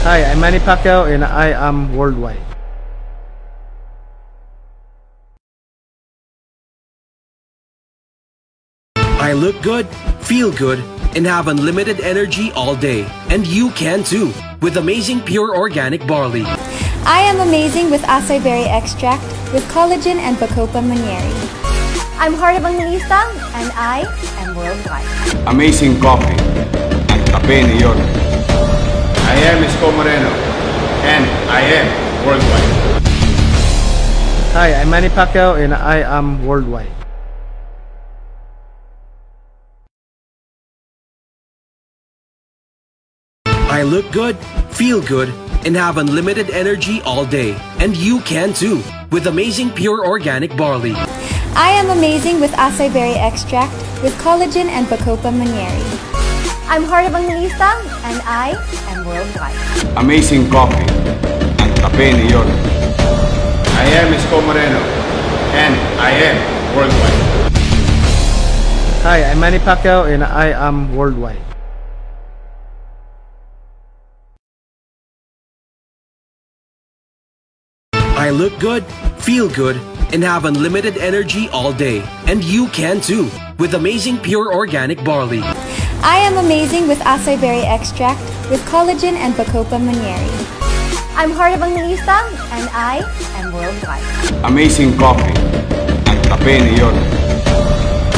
Hi, I'm Manny Pacquiao and I am worldwide. I look good, feel good, and have unlimited energy all day. And you can too, with amazing pure organic barley. I am amazing with acai berry extract with collagen and Bacopa Monnieri. I'm Heart of Evangelista and I am worldwide. Amazing coffee. Ang kape ni Yon. I am Isko Moreno and I am worldwide. Hi, I'm Manny Pacquiao and I am worldwide. I look good, feel good, and have unlimited energy all day. And you can too, with amazing pure organic barley. I am amazing with acai berry extract with collagen and Bacopa Monnieri. I'm Heart of Evangelista and I am worldwide. Amazing coffee. Ang kape ni Yon. I am Isko Moreno and I am worldwide. Hi, I'm Manny Pacquiao and I am worldwide. I look good, feel good, and have unlimited energy all day. And you can too, with amazing pure organic barley. I am amazing with acai berry extract with collagen and Bacopa Monnieri. I'm Heart of Evangelista and I am worldwide. Amazing coffee. Ang kape ni Yon.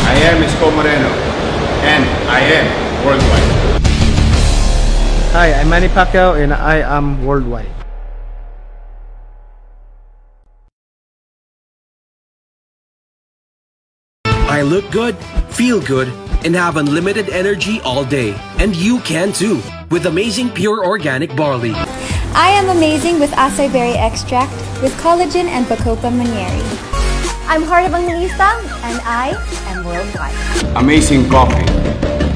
I am Isko Moreno and I am worldwide. Hi, I'm Manny Pacquiao and I am worldwide. I look good, feel good, and have unlimited energy all day. And you can too, with amazing pure organic barley. I am amazing with acai berry extract with collagen and Bacopa Monnieri. I'm Heart of Evangelista and I am worldwide. Amazing coffee.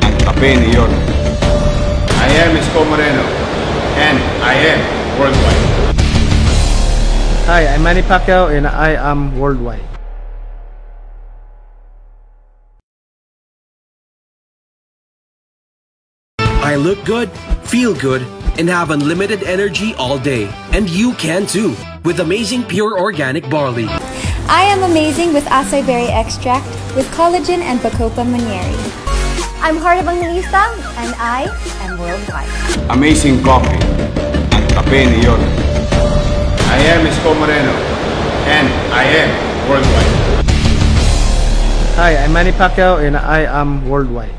Ang kape ni Yon. I am Isko Moreno and I am worldwide. Hi, I'm Manny Pacquiao and I am worldwide. I look good, feel good, and have unlimited energy all day. And you can too, with amazing pure organic barley. I am amazing with acai berry extract with collagen and Bacopa Monnieri. I'm Heart of Evangelista and I am worldwide. Amazing coffee. Ang kape ni Yon. I am Isko Moreno and I am worldwide. Hi, I'm Manny Pacquiao and I am worldwide.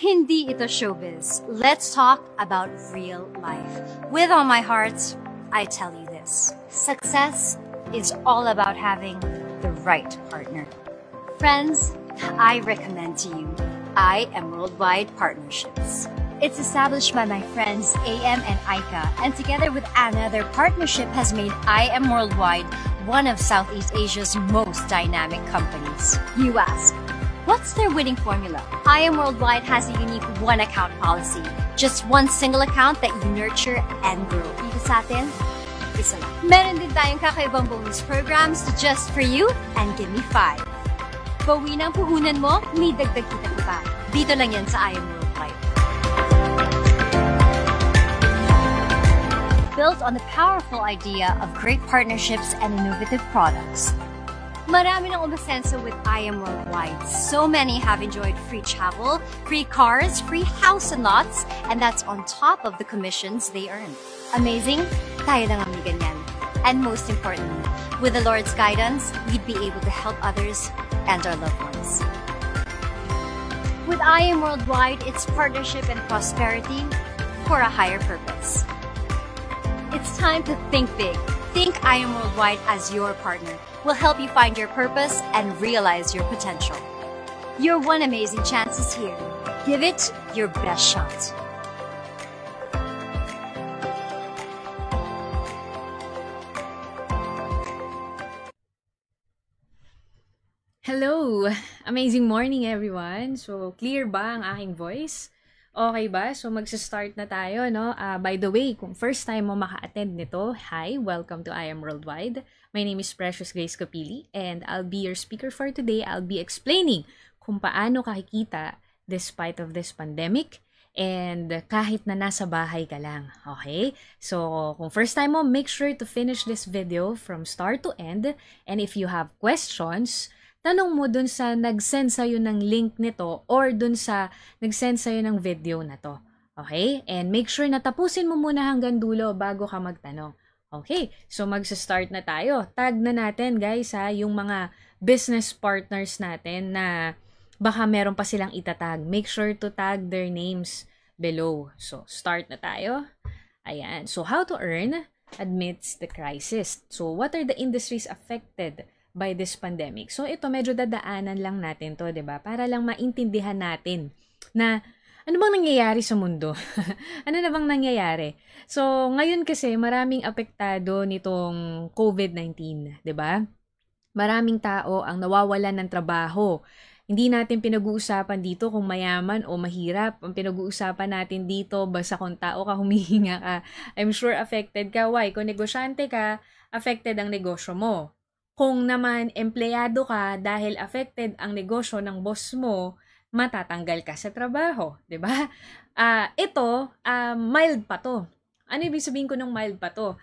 Hindi ito showbiz. Let's talk about real life. With all my heart, I tell you this. Success is all about having the right partner. Friends, I recommend to you I Am Worldwide Partnerships. It's established by my friends AM and Aika, and together with Anna, their partnership has made I Am Worldwide one of Southeast Asia's most dynamic companies. You ask, what's their winning formula? I Am Worldwide has a unique one-account policy. Just one single account that you nurture and grow. Dito sa atin, isa lang. Meron din tayong kakaibang bonus programs to Just For You and Give Me 5. Bawi ng puhunan mo, may dagdag kita pa. Dito lang yan sa I Am Worldwide. Built on the powerful idea of great partnerships and innovative products. Marami nang umasenso with I Am Worldwide. So many have enjoyed free travel, free cars, free house and lots, and that's on top of the commissions they earn. Amazing? Tayo lang ang may ganyan. And most importantly, with the Lord's guidance, we'd be able to help others and our loved ones. With I Am Worldwide, it's partnership and prosperity for a higher purpose. It's time to think big. Think I Am Worldwide as your partner. Will help you find your purpose and realize your potential. Your one amazing chance is here. Give it your best shot. Hello! Amazing morning everyone! So, clear ba ang aking voice? Okay ba? So, magsa-start na tayo, no? By the way, kung first time mo maka-attend nito, hi! Welcome to I Am Worldwide. My name is Precious Grace Capili and I'll be your speaker for today. I'll be explaining kung paano kakikita despite of this pandemic And kahit na nasa bahay ka lang, okay? So, kung first time mo, make sure to finish this video from start to end. And if you have questions, tanong mo dun sa nag-send sa'yo ng link nito or dun sa nag-send sa'yo ng video na to. Okay? And make sure na tapusin mo muna hanggang dulo bago ka magtanong. Okay, so magsa-start na tayo. Tag na natin guys yung mga business partners natin na baka meron pa silang itatag. Make sure to tag their names below. So, start na tayo. Ayan. So, how to earn amidst the crisis. So, what are the industries affected by this pandemic? So, ito medyo dadaanan lang natin to, 'di ba? Para lang maintindihan natin na ano bang nangyayari sa mundo? Ano na bang nangyayari? So, ngayon kasi maraming apektado nitong COVID-19, 'di ba? Maraming tao ang nawawalan ng trabaho. Hindi natin pinag-uusapan dito kung mayaman o mahirap. Ang pinag-uusapan natin dito, basta kung tao ka, humihinga ka, I'm sure affected ka. Why? Kung negosyante ka, affected ang negosyo mo. Kung naman empleyado ka, dahil affected ang negosyo ng boss mo, matatanggal ka sa trabaho. 'Di ba? Ito, mild pa to. Ano ibig sabihin ko ng mild pa to?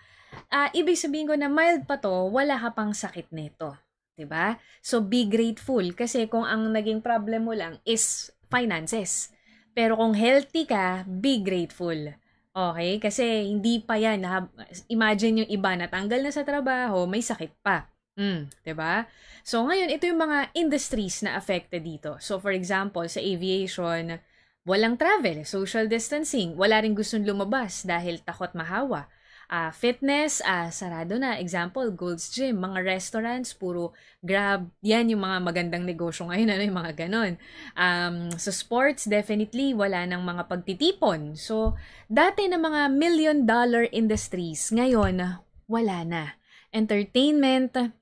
Ibig sabihin ko na mild pa to, wala ka pang sakit nito. 'Di ba? So be grateful kasi kung ang naging problem mo lang is finances. Pero kung healthy ka, be grateful. Okay? Kasi hindi pa yan. Imagine yung iba natanggal na sa trabaho, may sakit pa. 'Di ba? So ngayon ito yung mga industries na affected dito. So for example, sa aviation, walang travel, social distancing, wala ring gustong lumabas dahil takot mahawa. Fitness, sarado na. Example, Gold's Gym. Mga restaurants, puro Grab. Yan yung mga magandang negosyo ngayon. Ano yung mga ganon. Sa sports, definitely, wala nang mga pagtitipon. So, dati na mga $1 million industries, ngayon, wala na. Entertainment,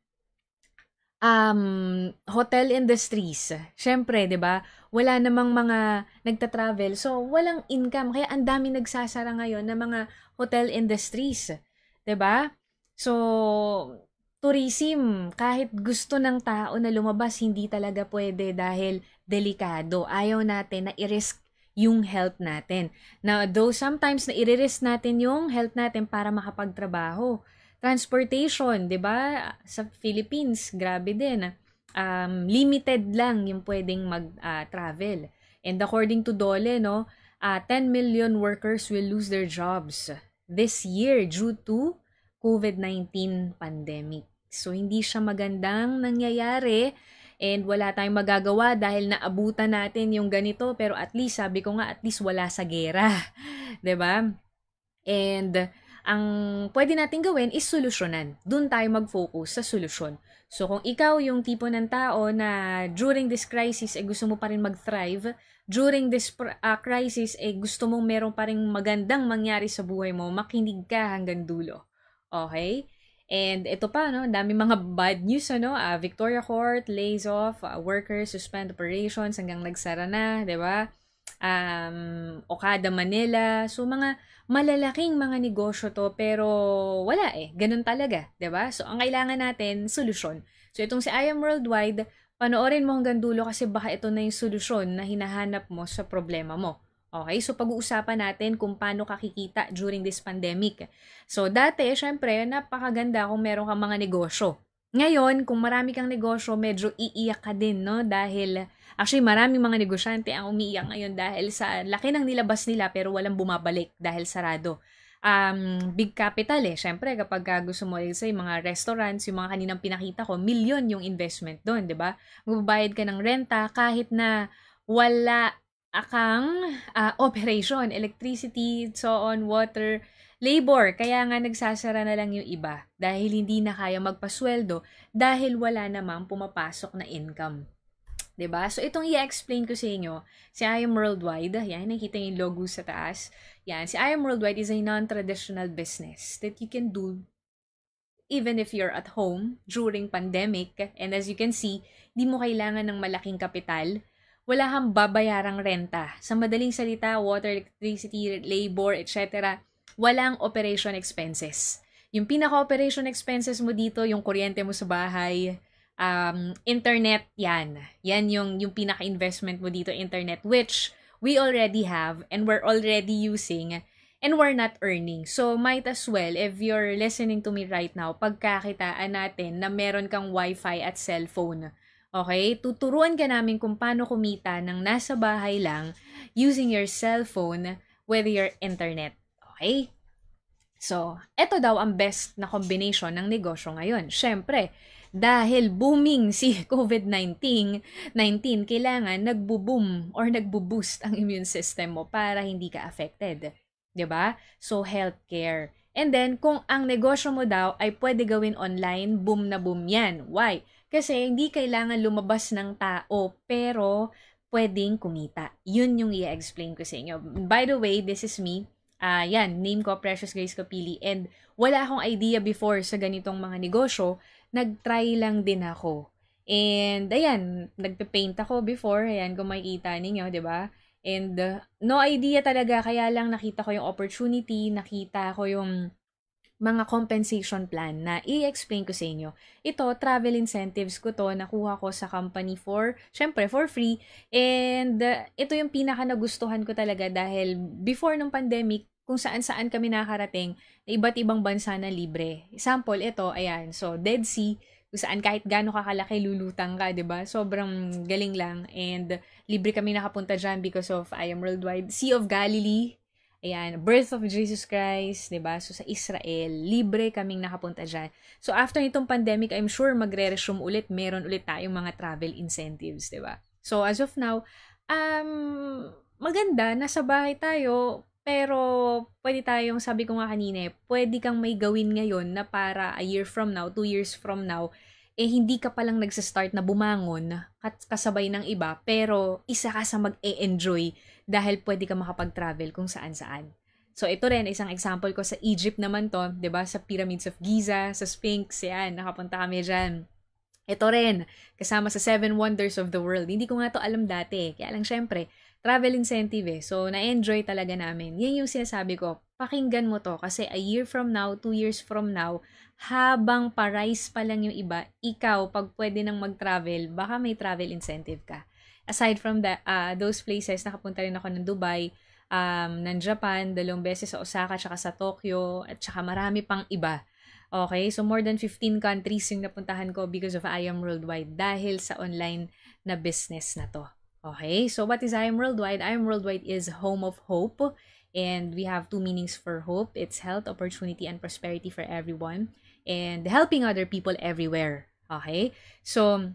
hotel industries. Syempre, 'di ba? Wala namang mga nagta-travel. So, walang income. Kaya ang dami nagsasara ngayon ng mga hotel industries. 'Di ba? So, tourism, kahit gusto ng tao na lumabas, hindi talaga pwede dahil delikado. Ayaw natin na i-risk yung health natin. Now, though sometimes na i-risk natin yung health natin para makapagtrabaho. Transportation, 'di ba? Sa Philippines, grabe din. Limited lang yung pwedeng mag-travel. And according to DOLE, 10 million workers will lose their jobs this year due to COVID-19 pandemic. So hindi siya magandang nangyayari and wala tayong magagawa dahil naabutan natin yung ganito, pero at least sabi ko nga, at least wala sa gera. 'Di ba? And ang pwede natin gawin is solusyonan. Doon tayo mag-focus sa solusyon. So, kung ikaw yung tipo ng tao na during this crisis, gusto mo pa rin mag-thrive, during this crisis, gusto mong meron pa rin magandang mangyari sa buhay mo, makinig ka hanggang dulo. Okay? And ito pa, dami mga bad news, Victoria Court, lays off, workers suspend operations hanggang nagsara na, di ba? Okada, Manila. So, mga malalaking mga negosyo to, pero wala ganun talaga, 'di ba? So, ang kailangan natin, solusyon. So, itong si I Am Worldwide, panoorin mo hanggang dulo kasi baka ito na yung solusyon na hinahanap mo sa problema mo. Okay? So, pag-uusapan natin kung paano ka kikita during this pandemic. So, dati, syempre, napakaganda kung meron kang mga negosyo. Ngayon, kung marami kang negosyo, medyo iiyak ka din, Dahil actually, maraming mga negosyante ang umiiyak ngayon dahil sa laki ng nilabas nila pero walang bumabalik dahil sarado. Big capital syempre kapag gusto mo say mga restaurants, yung mga kaninang pinakita ko, milyon yung investment doon, 'di ba? Magbabayad ka ng renta kahit na wala kang operation, electricity, so on, water, labor. Kaya nga nagsasara na lang yung iba dahil hindi na kaya magpasweldo dahil wala namang pumapasok na income. 'Di ba? So, itong i-explain ko sa inyo, si I Am Worldwide, yan, nakikita yung logo sa taas. Yan, si I Am Worldwide is a non-traditional business that you can do even if you're at home during pandemic. And as you can see, di mo kailangan ng malaking kapital. Wala kang babayarang renta. Sa madaling salita, water, electricity, labor, etc. Walang operation expenses. Yung pinaka-operation expenses mo dito, yung kuryente mo sa bahay, internet, yan yung pinaka-investment mo dito, internet, which we already have and we're already using and we're not earning. So, might as well, if you're listening to me right now, pagkakitaan natin na meron kang wifi at cellphone. Okay? Tuturuan ka namin kung paano kumita ng nasa bahay lang using your cellphone with your internet. Okay? So, eto daw ang best na combination ng negosyo ngayon. Syempre, dahil booming si COVID-19, kailangan nagbo-boom or nagbo-boost ang immune system mo para hindi ka affected. 'Di ba? So, healthcare. And then, kung ang negosyo mo daw ay pwede gawin online, boom na boom yan. Why? Kasi hindi kailangan lumabas ng tao, pero pwedeng kumita. Yun yung i-explain ko sa inyo. By the way, this is me. Yan, name ko, Precious Grace Capili. And wala akong idea before sa ganitong mga negosyo. Nag-try lang din ako. And ayan, nagpe-paint ako before. Ayan, kung makikita ninyo, di ba? And no idea talaga. Kaya lang nakita ko yung opportunity, nakita ko yung mga compensation plan na i-explain ko sa inyo. Ito, travel incentives ko to, nakuha ko sa company syempre, for free. And ito yung pinaka nagustuhan ko talaga dahil before ng pandemic, kung saan-saan kami nakarating na iba't ibang bansa na libre. Example, ito, ayan. So, Dead Sea, kung saan kahit gaano kakalaki lulutang ka, 'di ba? Sobrang galing lang. And libre kami nakapunta dyan because of I Am Worldwide. Sea of Galilee, ayan, Birth of Jesus Christ, 'di ba? So sa Israel, libre kaming nakapunta diyan. So after nitong pandemic, I'm sure magre-resume ulit, meron ulit tayong mga travel incentives, 'di ba? So as of now, maganda nasa bahay tayo, pero pwede tayong, sabi ko nga kanina, pwede kang may gawin ngayon na para a year from now, 2 years from now, hindi ka palang nagsa-start na bumangon kasabay ng iba, pero isa ka sa mag-e-enjoy dahil pwede ka makapag-travel kung saan-saan. So, ito rin, isang example ko sa Egypt naman to, 'di ba? Sa Pyramids of Giza, sa Sphinx, yan, nakapunta kami dyan. Ito rin, kasama sa 7 Wonders of the World. Hindi ko nga to alam dati, kaya lang syempre, travel incentive So, na-enjoy talaga namin. Yan yung sinasabi ko, pakinggan mo to kasi a year from now, 2 years from now, habang pa-rise pa lang yung iba, ikaw, pag pwede nang mag-travel, baka may travel incentive ka. Aside from those places, nakapunta rin ako ng Dubai, ng Japan, 2 beses sa Osaka, tsaka sa Tokyo, at tsaka marami pang iba. Okay, so more than 15 countries yung napuntahan ko because of I Am Worldwide dahil sa online na business na to. Okay, so what is I Am Worldwide? I Am Worldwide is home of hope, and we have 2 meanings for hope. It's health, opportunity, and prosperity for everyone, and helping other people everywhere. Okay, so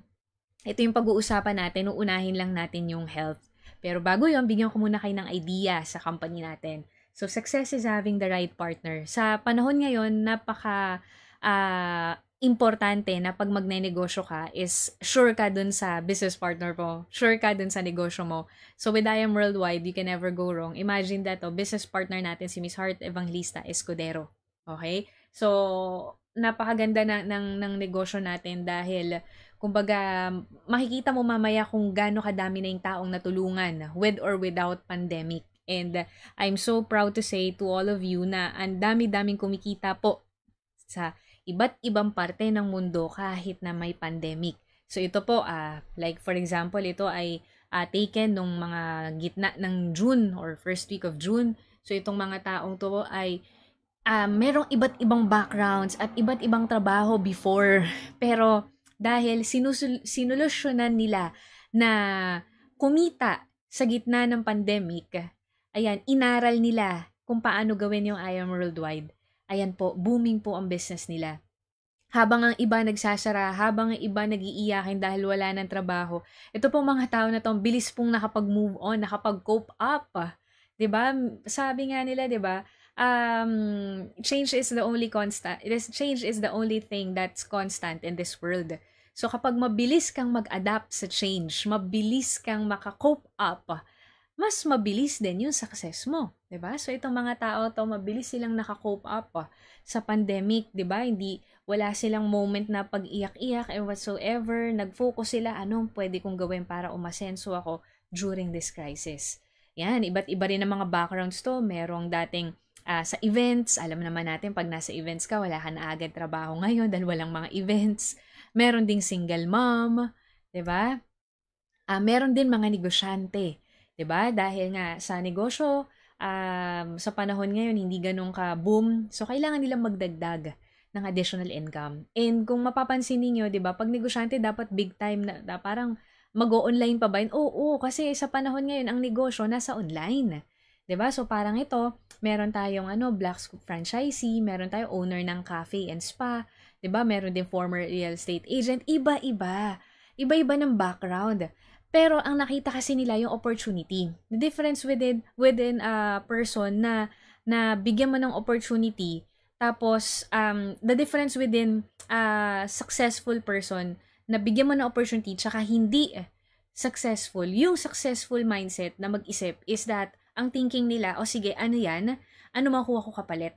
ito yung pag-uusapan natin, uunahin lang natin yung health. Pero bago yun, bigyan ko muna kayo ng idea sa company natin. So, success is having the right partner. Sa panahon ngayon, napaka importante na pag magne-negosyo ka is sure ka dun sa business partner mo. Sure ka dun sa negosyo mo. So, with I Am Worldwide, you can never go wrong. Imagine that, business partner natin, si Miss Heart Evangelista Escudero. Okay? So, napakaganda ng negosyo natin dahil kumbaga, makikita mo mamaya kung gaano kadami na yung taong natulungan with or without pandemic. And I'm so proud to say to all of you na ang dami-daming kumikita po sa iba't ibang parte ng mundo kahit na may pandemic. So ito po, like for example, ito ay taken nung mga gitna ng June or first week of June. So itong mga taong to ay merong iba't ibang backgrounds at iba't ibang trabaho before. Pero dahil sinulusyonan nila na kumita sa gitna ng pandemic, ayan, inaral nila kung paano gawin yung I Am Worldwide. Ayan po, booming po ang business nila. Habang ang iba nagsasara, habang ang iba nag-iiyakin dahil wala ng trabaho, ito po mga tao na to, bilis pong nakapag-move on, nakapag-cope up. 'Di ba? Sabi nga nila, 'di ba? Change is the only constant. Change is the only thing that's constant in this world. So kapag mabilis kang mag-adapt sa change, mabilis kang maka-cope up, mas mabilis din yung success mo, 'di ba? So itong mga tao to, mabilis silang naka-cope up sa pandemic, 'di ba? Wala silang moment na pag-iyak-iyak and whatsoever. Nag-focus sila, anong pwede kong gawin para umasenso ako during this crisis. Yan, iba't iba rin ang mga backgrounds to. Merong dating sa events, alam naman natin pag nasa events ka, wala ka na agad trabaho ngayon dahil walang mga events. Meron ding single mom, 'di ba? Meron din mga negosyante. 'Diba? Dahil nga sa negosyo, sa panahon ngayon, hindi ganun ka-boom. So, kailangan nilang magdagdag ng additional income. And kung mapapansin niyo, 'di ba, pag negosyante dapat big time na parang mag-o-online pa ba yun? Oo, kasi sa panahon ngayon ang negosyo nasa online. 'Di ba? So parang ito, meron tayong Black Scoop franchisee, meron tayong owner ng cafe and spa, 'di ba? Meron din former real estate agent, iba-iba. Iba-iba ng background. Pero ang nakita kasi nila yung opportunity. The difference within a person na bigyan mo ng opportunity. Tapos, the difference within a successful person na bigyan mo ng opportunity tsaka hindi successful, yung successful mindset na mag-isip is that ang thinking nila, sige, ano yan? Ano makuha ko kapalit?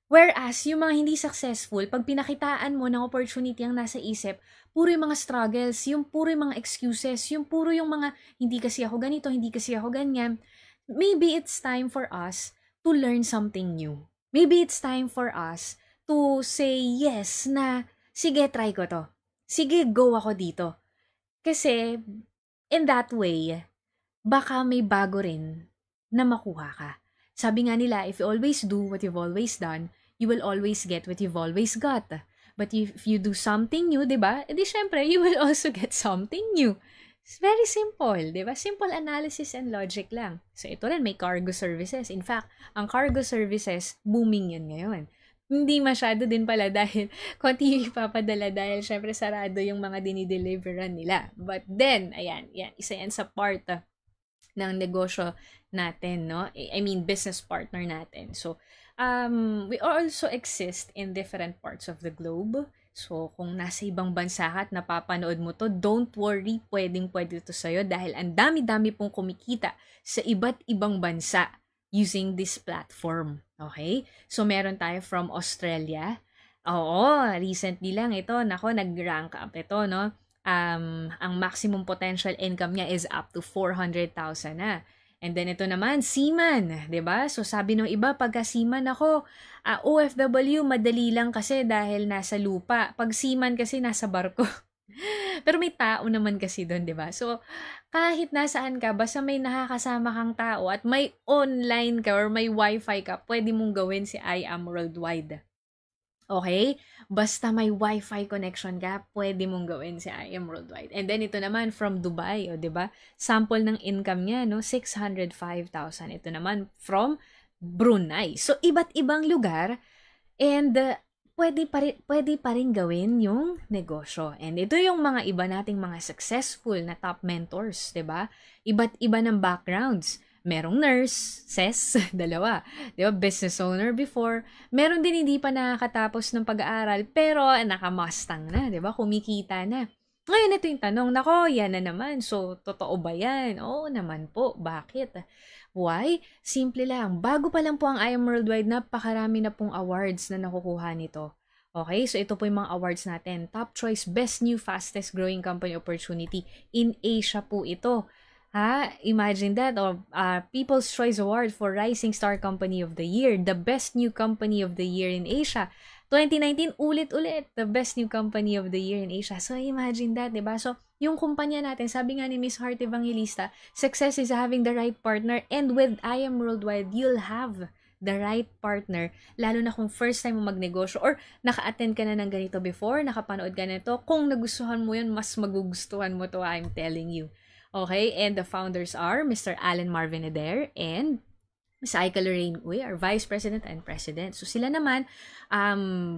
Whereas, yung mga hindi successful, pag pinakitaan mo ng opportunity ang nasa isip, puro yung mga struggles, yung puro yung mga excuses, yung puro yung mga, hindi kasi ako ganito, hindi kasi ako ganyan. Maybe it's time for us to learn something new. Maybe it's time for us to say yes na, sige, try ko to. Sige, go ako dito. Kasi, in that way, baka may bago rin na makuha ka. Sabi nga nila, if you always do what you've always done, you will always get what you've always got. But if you do something new, diba? Edi syempre, you will also get something new. It's very simple, diba? Simple analysis and logic lang. So, ito rin, may cargo services. In fact, ang cargo services, booming yan ngayon. Hindi masyado din pala dahil konti yung ipapadala dahil syempre sarado yung mga dinideliveran nila. But then, ayan, isa yan sa part ng negosyo natin, no? I mean, business partner natin. So, we also exist in different parts of the globe. So, kung nasa ibang bansa ka at napapanood mo to, don't worry, pwedeng-pwede to sa'yo dahil ang dami-dami pong kumikita sa iba't ibang bansa using this platform. Okay? So, meron tayo from Australia. Oo, recently lang ito, nag-rank up ito, no? Ang maximum potential income niya is up to 400,000 na. And then ito naman, seaman, 'di ba? So sabi ng iba, pagka seaman ako, OFW madali lang kasi dahil nasa lupa. Pag seaman kasi nasa barko. Pero may tao naman kasi doon, 'di ba? So kahit nasaan ka, basta may nakakasama kang tao at may online ka or may wifi ka, pwede mong gawin si I Am Worldwide. Okay? Basta may wifi connection ka, pwede mong gawin si I Am Worldwide. And then ito naman from Dubai, o 'di ba? Sample ng income niya, no, 605,000. Ito naman from Brunei. So iba't ibang lugar and pwede pa rin gawin yung negosyo. And ito yung mga iba nating mga successful na top mentors, 'di ba? Iba't iba ng backgrounds. Merong nurse, dalawa. Di ba? Business owner before. Meron din hindi pa nakakatapos ng pag-aaral, pero nakamustang na, di ba? Kumikita na. Ngayon, ito yung tanong, nako, yan na naman. So, totoo ba yan? Oo naman po. Bakit? Why? Simple lang. Bago pa lang po ang I Am Worldwide, napakarami na pong awards na nakukuha nito. Okay, so ito po yung mga awards natin. Top Choice Best New Fastest Growing Company Opportunity in Asia po ito. Imagine that, People's Choice Award for Rising Star Company of the Year, the Best New Company of the Year in Asia. 2019, ulit-ulit, the Best New Company of the Year in Asia. So, imagine that, diba? So, yung kumpanya natin, sabi nga ni Miss Heart Evangelista, success is having the right partner, and with I Am Worldwide, you'll have the right partner, lalo na kung first time mo magnegosyo or naka-attend ka na ng ganito before, nakapanood ka na ito, kung nagustuhan mo yun, mas magugustuhan mo to, I'm telling you. Okay, and the founders are Mr. Alan Marvin Adair and Ms. Aika Lorraine Uy, our Vice President and President. So sila naman,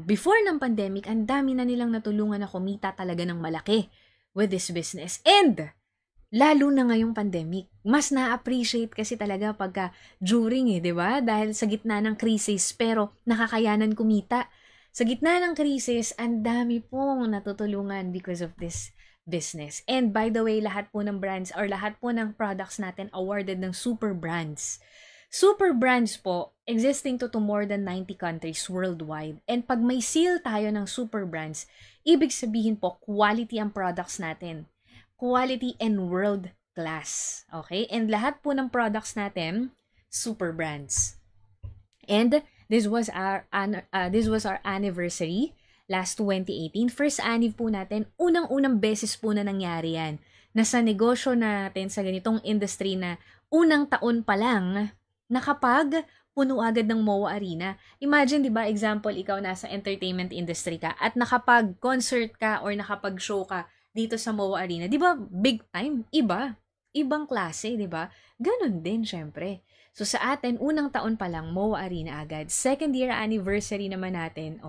before ng pandemic, ang dami na nilang natulungan na kumita talaga ng malaki with this business. And lalo na ngayong pandemic, mas na-appreciate kasi talaga pagka during di ba? Dahil sa gitna ng krisis, pero nakakayanan kumita. Sa gitna ng krisis, ang dami pong natutulungan because of this business. And by the way, lahat po ng brands or lahat po ng products natin awarded ng super brands. Super brands po, existing to more than 90 countries worldwide. And pag may seal tayo ng super brands, ibig sabihin po, quality ang products natin. Quality and world class. Okay? And lahat po ng products natin, super brands. And this was our anniversary last 2018. First anniv po natin, unang-unang beses po na nangyari yan. nasa negosyo natin sa ganitong industry na unang taon pa lang, nakapag puno agad ng MOA Arena. Imagine, di ba, example, ikaw nasa entertainment industry ka at nakapag-concert ka or nakapag-show ka dito sa MOA Arena. Di ba, big time? Iba. Ibang klase, di ba? Ganon din, syempre. So, sa atin, unang taon pa lang, MOA Arena agad. Second year anniversary naman natin,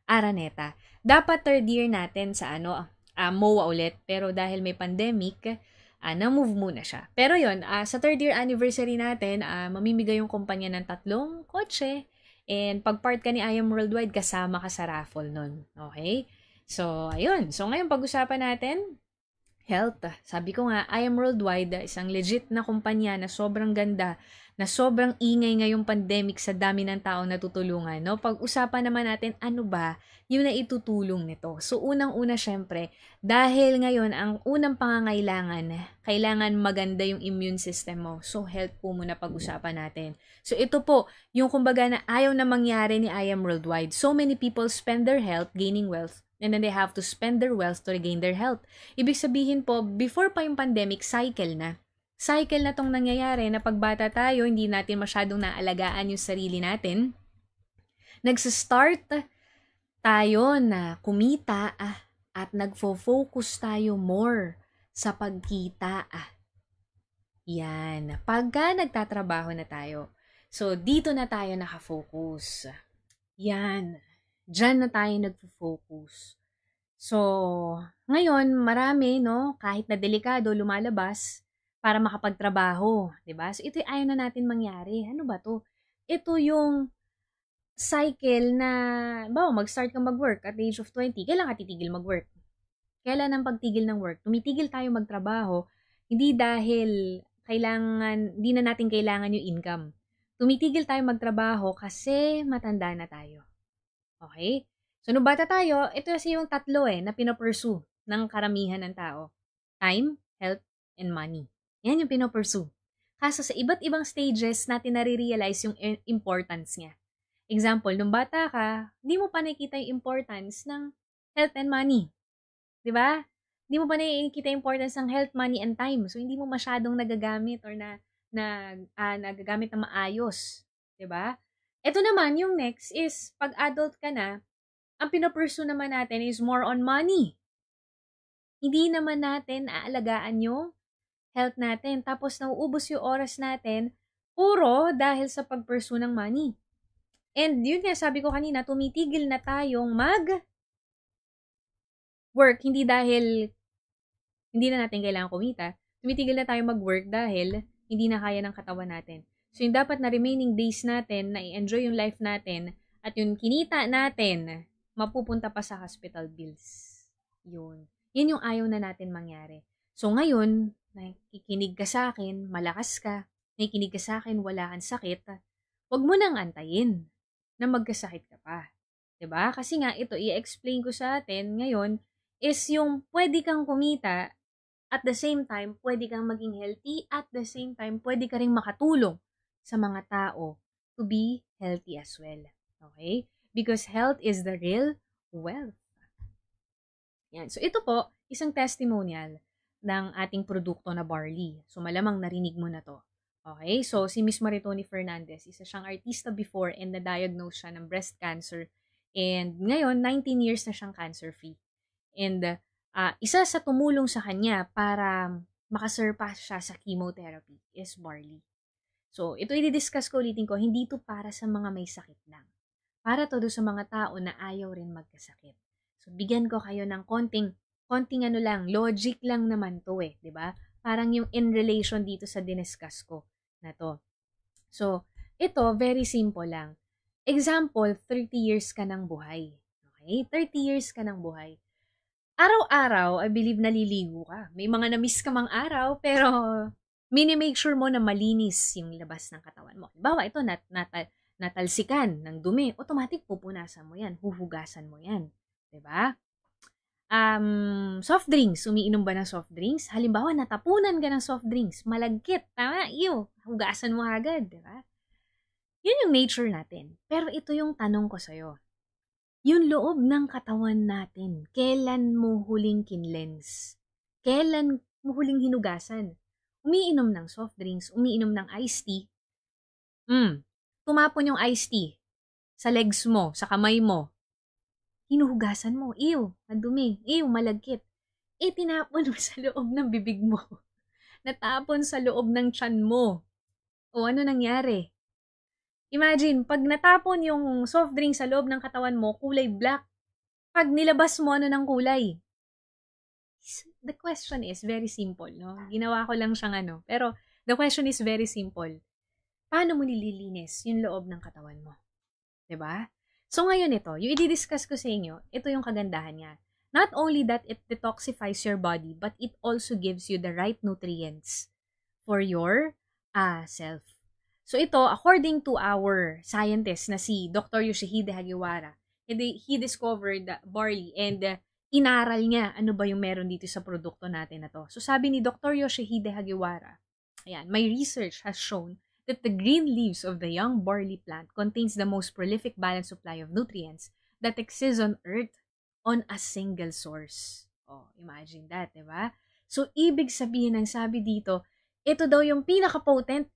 Araneta. Dapat third year natin sa MOA ulit. Pero dahil may pandemic, na-move muna siya. Pero yon sa third year anniversary natin, mamimigay yung kumpanya ng 3 kotse. And pag part ka ni I Am Worldwide, kasama ka sa raffle nun. Okay? So, ayun. So, ngayon pag-usapan natin, health. Sabi ko nga, I Am Worldwide, isang legit na kumpanya na sobrang ganda, na sobrang ingay ngayong pandemic sa dami ng taong natutulungan. No? Pag-usapan naman natin, ano ba yung naitutulong nito? So, unang-una syempre, dahil ngayon, ang unang pangangailangan, kailangan maganda yung immune system mo. So, health po muna pag-usapan natin. So, ito po, yung kumbaga na ayaw na mangyari ni I Am Worldwide. So many people spend their health gaining wealth. And then they have to spend their wealth to regain their health. Ibig sabihin po, before pa yung pandemic, cycle na. Cycle na tong nangyayari na pagbata tayo, hindi natin masyadong naalagaan yung sarili natin. Nagsa-start tayo na kumita at nagfo-focus tayo more sa pagkita. Yan. Pagka nagtatrabaho na tayo, so dito na tayo nakafocus. Yan. Diyan na tayo nagfo-focus. So, ngayon, marami, no, kahit na delikado, lumalabas para makapagtrabaho, 'di ba? So, ito ay ayaw na natin mangyari. Ano ba 'to? Ito yung cycle na, mag-start kang mag-work at the age of 20, kailan ka titigil mag-work? Kailan ang pagtigil ng work? Tumitigil tayo magtrabaho, hindi dahil hindi na natin kailangan yung income. Tumitigil tayo magtrabaho kasi matanda na tayo. Okay? So, nung bata tayo, ito kasi yung 3 na pinapursue ng karamihan ng tao. Time, health, and money. Yan yung pinapursue. Kaso sa iba't ibang stages natin nare-realize yung importance niya. Example, nung bata ka, hindi mo pa nakikita yung importance ng health and money. Diba? Hindi mo pa nakikita yung importance ng health, money, and time. So, hindi mo masyadong nagagamit or nagagamit na maayos. Diba? Ito naman, yung next is, pag adult ka na, ang pinapursue naman natin is more on money. Hindi naman natin aalagaan yung health natin. Tapos, nauubos yung oras natin, puro dahil sa pagpursue ng money. And yun nga, sabi ko kanina, tumitigil na tayong mag-work, hindi dahil hindi na natin kailangan kumita. Tumitigil na tayong mag-work dahil hindi na kaya ng katawan natin. So, yung dapat na remaining days natin, na i-enjoy yung life natin, at yung kinita natin, mapupunta pa sa hospital bills. Yun. Yun yung ayaw na natin mangyari. So, ngayon, nakikinig ka sa akin, malakas ka, nakikinig ka sa akin, wala kang sakit, huwag mo nang antayin na magkasakit ka pa. 'Di ba? Kasi nga, ito, i-explain ko sa atin ngayon, is yung pwede kang kumita, at the same time, pwede kang maging healthy, at the same time, pwede ka rin makatulong sa mga tao to be healthy as well. Okay? Because health is the real wealth. Yan. So, ito po, isang testimonial ng ating produkto na barley. So, malamang narinig mo na to. Okay? So, si Miss Maritoni Fernandez, isa siyang artista before and na-diagnose siya ng breast cancer. And ngayon, 19 years na siyang cancer-free. And isa sa tumulong sa kanya para makasurpass siya sa chemotherapy is barley. So, ito i-discuss ko ulitin ko, hindi ito para sa mga may sakit lang. Para todo sa mga tao na ayaw rin magkasakit. So, bigyan ko kayo ng konting logic lang naman to di ba? Parang yung in relation dito sa diniscuss ko na to. So, ito, very simple lang. Example, 30 years ka ng buhay. Okay? 30 years ka ng buhay. Araw-araw, I believe naliligo ka. May mga na-miss ka mang araw, pero mini-make sure mo na malinis yung labas ng katawan mo. Halimbawa, ito, natalsikan ng dumi. Automatic, pupunasan mo yan. Huhugasan mo yan. Diba? Soft drinks. Umiinom ba ng soft drinks? Halimbawa, natapunan ka ng soft drinks. Malagkit. Tama? Hugasan mo agad. Diba? Yun yung nature natin. Pero ito yung tanong ko sa'yo. Yung loob ng katawan natin, kailan mo huling kinlens? Kailan mo huling hinugasan? Umiinom ng soft drinks, umiinom ng iced tea. Tumapon yung iced tea sa legs mo, sa kamay mo. Hinuhugasan mo. Ew, ang dumi. Ew, malagkit. Tinapon mo sa loob ng bibig mo. Natapon sa loob ng tiyan mo. O ano nangyari? Imagine, pag natapon yung soft drink sa loob ng katawan mo, kulay black. Pag nilabas mo, ano ng kulay? The question is very simple, no? Ginawa ko lang siyang pero the question is very simple. Paano mo nililinis yung loob ng katawan mo? 'Di ba? So ngayon ito, yung i-discuss ko sa inyo, ito yung kagandahan niya. Not only that it detoxifies your body, but it also gives you the right nutrients for your self. So ito, according to our scientist na si Dr. Yoshihide Hagiwara, he discovered barley and inaral niya ano ba yung meron dito sa produkto natin na to. So sabi ni Dr. Yoshihide Hagiwara, ayan, my research has shown that the green leaves of the young barley plant contains the most prolific balanced supply of nutrients that exists on earth on a single source. Oh, imagine that, diba? So, ibig sabihin ng sabi dito, ito daw yung pinaka-potent.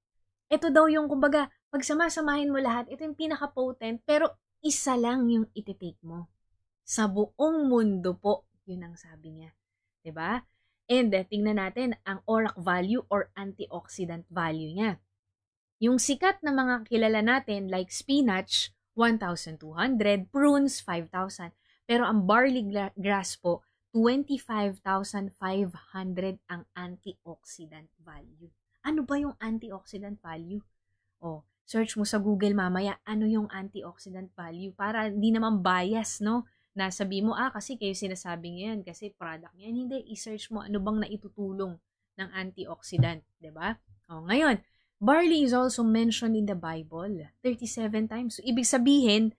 Ito daw yung, kumbaga, pag samasamahin mo lahat, ito yung pinaka-potent, pero isa lang yung ititake mo. Sa buong mundo po, yun ang sabi niya. Diba? And, tingnan natin ang ORAC value or antioxidant value niya. Yung sikat na mga kilala natin like spinach, 1,200, prunes, 5,000. Pero ang barley grass po, 25,500 ang antioxidant value. Ano ba yung antioxidant value? Oh, search mo sa Google mamaya, ano yung antioxidant value? Para hindi naman bias, no? Nasabi mo, kasi kayo sinasabi ngayon, kasi product niyan. Hindi, i-search mo ano bang naitutulong ng antioxidant, 'di ba? Oh, ngayon, barley is also mentioned in the Bible 37 times. So, ibig sabihin,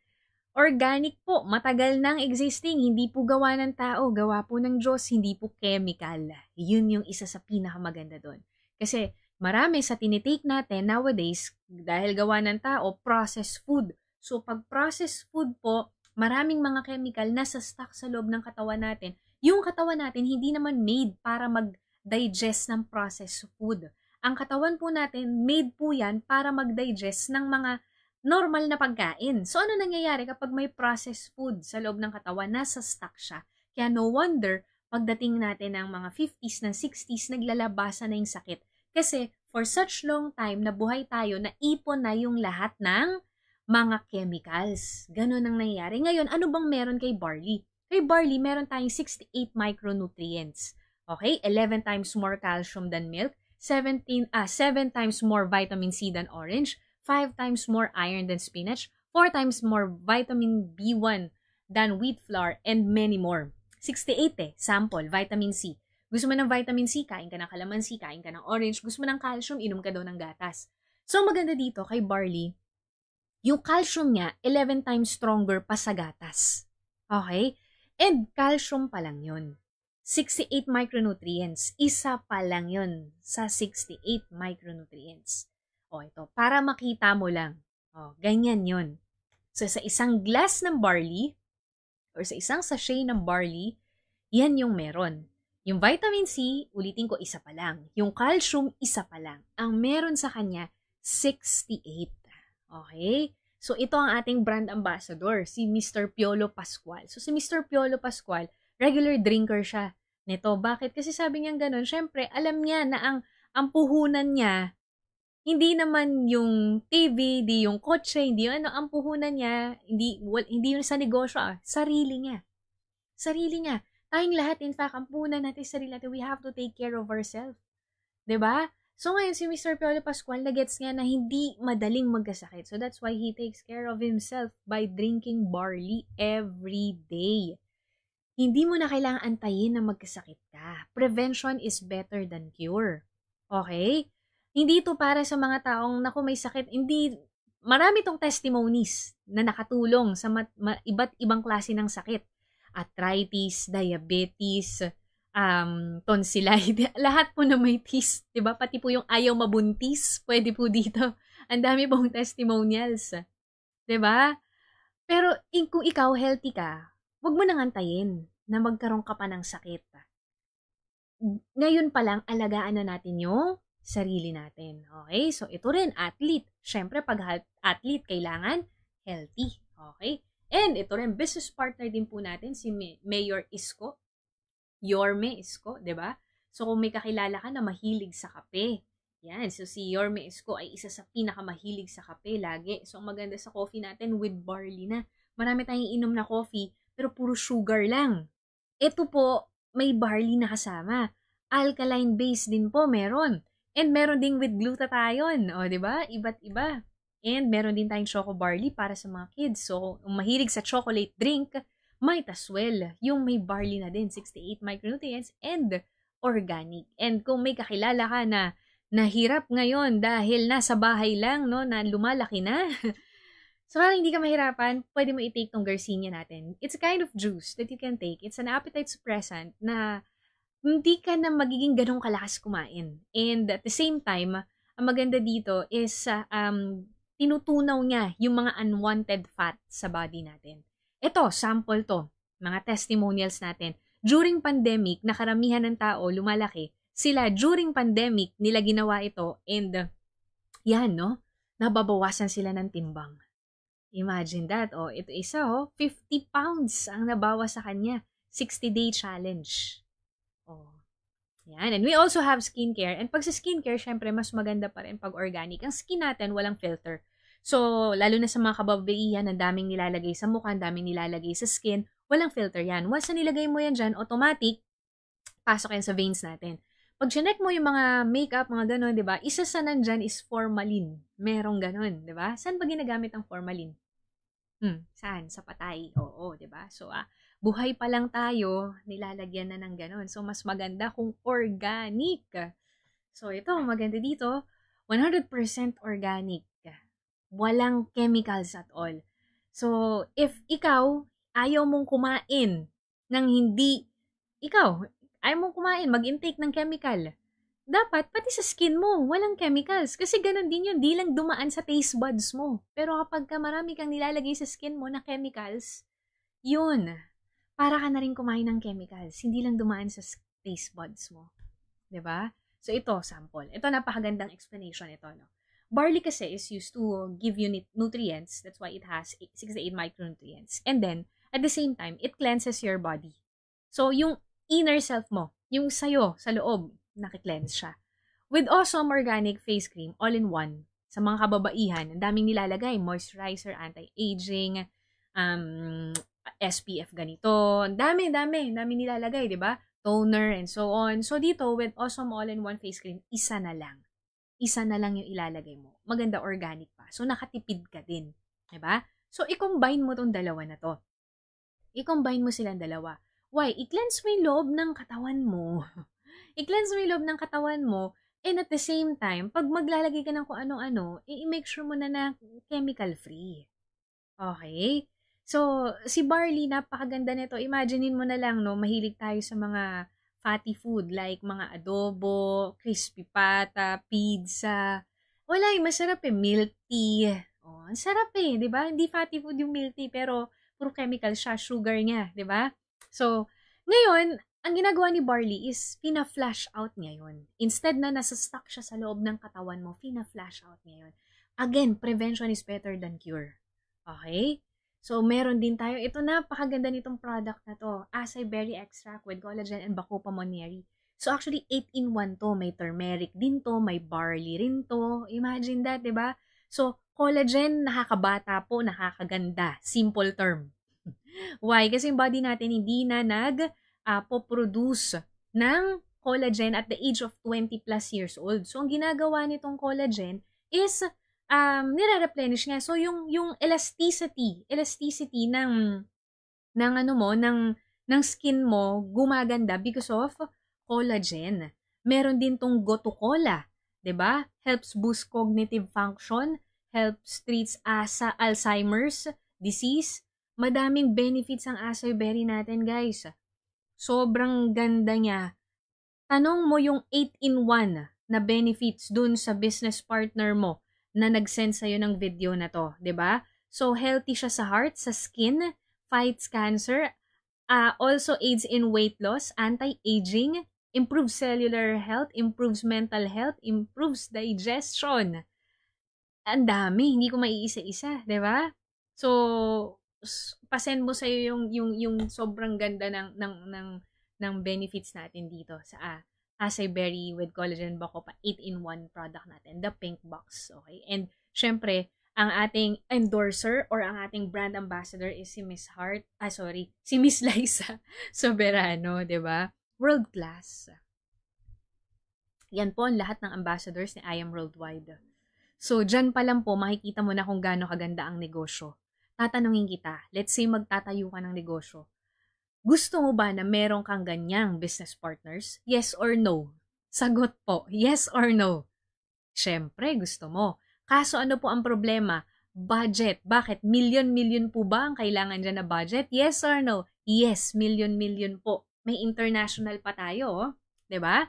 organic po, matagal nang existing, hindi po gawa ng tao, gawa po ng Diyos, hindi po chemical. Yun yung isa sa pinakamaganda doon. Kasi marami sa tinitake natin nowadays, dahil gawa ng tao, processed food. So, pag processed food po, maraming mga chemical nasa stock sa loob ng katawan natin. Yung katawan natin, hindi naman made para mag-digest ng processed food. Ang katawan po natin, made po yan para mag-digest ng mga normal na pagkain. So, ano nangyayari kapag may processed food sa loob ng katawan, nasa stock siya? Kaya no wonder, pagdating natin ng mga 50s ng 60s, naglalabasan na yung sakit. Kasi, for such long time, nabuhay tayo, naipon na yung lahat ng mga chemicals. Ganun ang nangyayari. Ngayon, ano bang meron kay barley? Kay barley, meron tayong 68 micronutrients. Okay? 11 times more calcium than milk. 7 times more vitamin C than orange, 5 times more iron than spinach, 4 times more vitamin B1 than wheat flour, and many more. 68 sample, vitamin C. Gusto mo ng vitamin C, kain ka ng kalamansi, kain ka ng orange. Gusto mo ng calcium, inom ka daw ng gatas. So, maganda dito kay barley, yung calcium niya, 11 times stronger pa sa gatas. Okay? And calcium pa lang yun. 68 micronutrients. Isa pa lang yun sa 68 micronutrients. O ito, para makita mo lang. O, ganyan yun. So, sa isang glass ng barley, or sa isang sachet ng barley, yan yung meron. Yung vitamin C, ulitin ko, isa pa lang. Yung calcium, isa pa lang. Ang meron sa kanya, 68. Okay? So, ito ang ating brand ambassador, si Mr. Piolo Pascual. So, si Mr. Piolo Pascual, regular drinker siya nito. Bakit? Kasi sabi niya gano'n, syempre, alam niya na ang puhunan niya, hindi naman yung TV, hindi yung kotse, hindi yung ang puhunan niya, hindi yung sa negosyo, sarili niya. Sarili niya. Tayong lahat, in fact, ang puhunan natin, sarili natin, we have to take care of ourselves. 'Di ba? So ngayon, si Mr. Piolo Pascual, nagets niya na hindi madaling magkasakit. So that's why he takes care of himself by drinking barley every day. Hindi mo na kailangang antayin na magkasakit ka. Prevention is better than cure. Okay? Hindi ito para sa mga taong naku may sakit. Hindi, marami tong testimonies na nakatulong sa iba't ibang klase ng sakit. Arthritis, diabetes, tonsillitis, lahat po na may tis. Diba? Pati po yung ayaw mabuntis, pwede po dito. Ang dami pong testimonials. Diba? Pero kung ikaw healthy ka, huwag mo nang antayin na magkaroon ka pa ng sakit. ngayon pa lang, alagaan na natin yung sarili natin. Okay? So, ito rin, athlete. Siyempre, pag athlete, kailangan healthy. Okay? And ito rin, business partner din po natin, si Mayor Isko. Yorme Isko, di ba? So, kung may kakilala ka na mahilig sa kape, yan. So, si Yorme Isko ay isa sa pinakamahilig sa kape lagi. So, ang maganda sa coffee natin with barley na. Marami tayong inom na coffee, pero puro sugar lang. Ito po, may barley na kasama. Alkaline base din po meron. And meron ding with glutathione. O, diba? Iba't iba. And meron din tayong choco barley para sa mga kids. So, kung mahilig sa chocolate drink, might as well. Yung may barley na din, 68 micronutrients and organic. And kung may kakilala ka na nahirap ngayon dahil nasa bahay lang, no, na lumalaki na, so, parang hindi ka mahirapan, pwede mo i-take tong Garcinia natin. It's a kind of juice that you can take. It's an appetite suppressant na hindi ka na magiging ganong kalakas kumain. And at the same time, ang maganda dito is tinutunaw niya yung mga unwanted fat sa body natin. Ito, sample to, mga testimonials natin. During pandemic, nakaramihan ng tao lumalaki. Sila, during pandemic, nila ginawa ito and yan, no? Nababawasan sila ng timbang. Imagine that. Oh, ito isa, 50 pounds ang nabawas sa kanya. 60-day challenge. Oh, yan. And we also have skincare. And pag sa skincare, syempre, mas maganda pa rin pag organic. Ang skin natin, walang filter. So, lalo na sa mga kababaihan, ang daming nilalagay sa mukha, ang daming nilalagay sa skin, walang filter yan. Once na nilagay mo yan dyan, automatic, pasok yan sa veins natin. Pag chinek mo yung mga makeup, mga gano'n, di ba? Isa sa nandyan is formalin. Merong gano'n, di ba? Saan ba ginagamit ang formalin? Saan? Sa patay. Oo, di ba? So, buhay pa lang tayo, nilalagyan na ng gano'n. So, mas maganda kung organic. So, ito, maganda dito, 100% organic. Walang chemicals at all. So, if ikaw, ayaw mong kumain ng hindi, ayaw mong kumain, mag-intake ng chemical, dapat, pati sa skin mo, walang chemicals. Kasi ganun din yun, di lang dumaan sa taste buds mo. Pero kapag marami kang nilalagay sa skin mo na chemicals, yun, para ka na rin kumain ng chemicals. Hindi lang dumaan sa taste buds mo. Diba? So, ito, sample. Ito, napakagandang explanation ito, no? Barley kasi is used to give you nutrients. That's why it has 6 to 8 micronutrients. And then, at the same time, it cleanses your body. So, yung inner self mo, yung sayo, sa loob, nakikleanse siya. With Awesome Organic Face Cream, all-in-one, sa mga kababaihan, ang daming nilalagay, moisturizer, anti-aging, SPF ganito, dami nilalagay, di ba? Toner, and so on. So, dito, with Awesome All-in-One Face Cream, isa na lang yung ilalagay mo. Maganda organic pa. So, nakatipid ka din. Diba? So, i-combine mo tong dalawa na to. I-combine mo silang dalawa. Why? I-cleanse mo yung loob ng katawan mo. I-cleanse mo yung loob ng katawan mo, and at the same time, pag maglalagay ka ng kung ano-ano, i-make sure mo na chemical-free. Okay? So, si barley, napakaganda nito. Imaginein mo na lang, no, mahilig tayo sa mga fatty food like mga adobo, crispy pata, pizza. Wala, masarap milk tea. Oh, ang sarap di ba? Hindi fatty food yung milk tea, pero puro chemical siya, sugar niya, di ba? So, ngayon, ang ginagawa ni barley is pina-flash out niya yun. Instead na nasa-stuck siya sa loob ng katawan mo, pina-flash out niya yun. Again, prevention is better than cure. Okay? So, meron din tayo. Ito, napakaganda nitong product na to. Acai berry extract with collagen and Bacopa monnieri. So, actually, 8-in-1 to. May turmeric din to. May barley rin to. Imagine that, diba? So, collagen, nakakabata po, nakakaganda. Simple term. Why? Kasi yung body natin hindi na nag-produce ng collagen at the age of 20 plus years old. So, ang ginagawa nitong collagen is nire-replenish niya. So, yung elasticity ng skin mo gumaganda because of collagen. Meron din tong gotu kola, 'di ba? Helps boost cognitive function, helps treats Alzheimer's disease. Madaming benefits ang acai berry natin, guys. Sobrang ganda niya. Tanong mo yung 8-in-1 na benefits dun sa business partner mo na nag-send sa'yo ng video na to, 'di ba? So, healthy siya sa heart, sa skin, fights cancer, also aids in weight loss, anti-aging, improves cellular health, improves mental health, improves digestion. Ang dami, hindi ko maiisa-isa, 'di ba? So, pasend mo sa'yo yung sobrang ganda ng benefits natin dito sa acai berry with collagen bacopa 8-in-1 product natin, the pink box, okay? And syempre, ang ating endorser or ang ating brand ambassador is si Miss si Miss Liza Soberano, 'di ba? World class. Yan po ang lahat ng ambassadors ni I Am Worldwide. So, dyan pa lang po, makikita mo na kung gaano kaganda ang negosyo. Tatanungin kita, let's say magtatayo ka ng negosyo. Gusto mo ba na meron kang ganyang business partners? Yes or no? Sagot po, yes or no? Siyempre, gusto mo. Kaso ano po ang problema? Budget. Bakit? Million po ba ang kailangan dyan na budget? Yes or no? Yes, million po. May international pa tayo, 'di ba?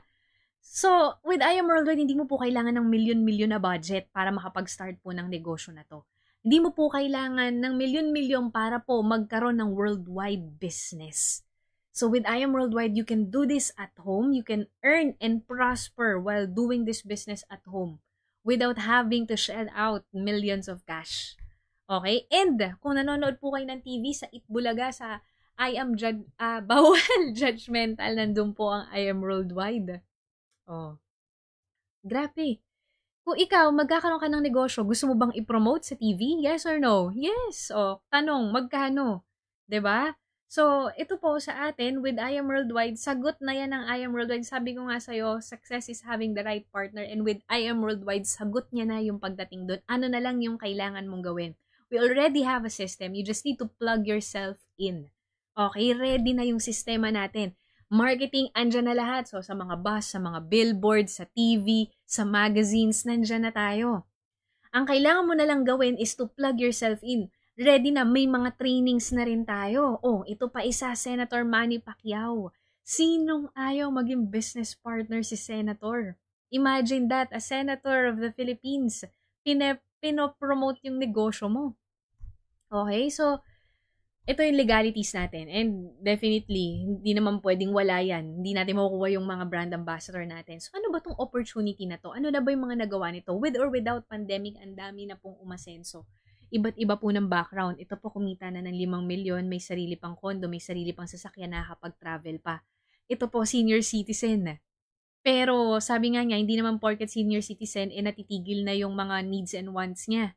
So, with I Am Worldwide, hindi mo po kailangan ng million na budget para makapag-start po ng negosyo na to. Hindi mo po kailangan ng million para po magkaroon ng worldwide business. So, with I Am Worldwide, you can do this at home. You can earn and prosper while doing this business at home without having to shell out millions of cash. Okay? And, kung nanonood po kayo ng TV sa Itbulaga, sa bawal judgmental, nandun po ang I Am Worldwide. Oh. Grabe. Kung ikaw, magkakaroon ka ng negosyo, gusto mo bang i-promote sa TV? Yes or no? Yes. O, tanong, magkano? 'Di ba? So, ito po sa atin, with I Am Worldwide, sagot na yan ng I Am Worldwide. Sabi ko nga sa'yo, success is having the right partner. And with I Am Worldwide, sagot niya na yung pagdating doon. Ano na lang yung kailangan mong gawin? We already have a system. You just need to plug yourself in. Okay? Ready na yung sistema natin. Marketing, andyan na lahat. So, sa mga bus, sa mga billboards, sa TV, sa magazines, nandyan na tayo. Ang kailangan mo na lang gawin is to plug yourself in. Ready na, may mga trainings na rin tayo. Oh, ito pa isa, Senator Manny Pacquiao. Sinong ayaw maging business partner si Senator? Imagine that, a Senator of the Philippines. Pinopromote yung negosyo mo. Okay, so, ito yung legalities natin. And definitely, hindi naman pwedeng wala yan. Hindi natin makukuha yung mga brand ambassador natin. So, ano ba tong opportunity na to? Ano na ba yung mga nagawa nito? With or without pandemic, ang dami na pong umasenso. Iba't iba po ng background. Ito po kumita na ng 5 milyon, may sarili pang kondo, may sarili pang sasakyan, nakakapag-travel pa. Ito po, senior citizen. Pero sabi nga niya, hindi naman porket senior citizen, natitigil na yung mga needs and wants niya.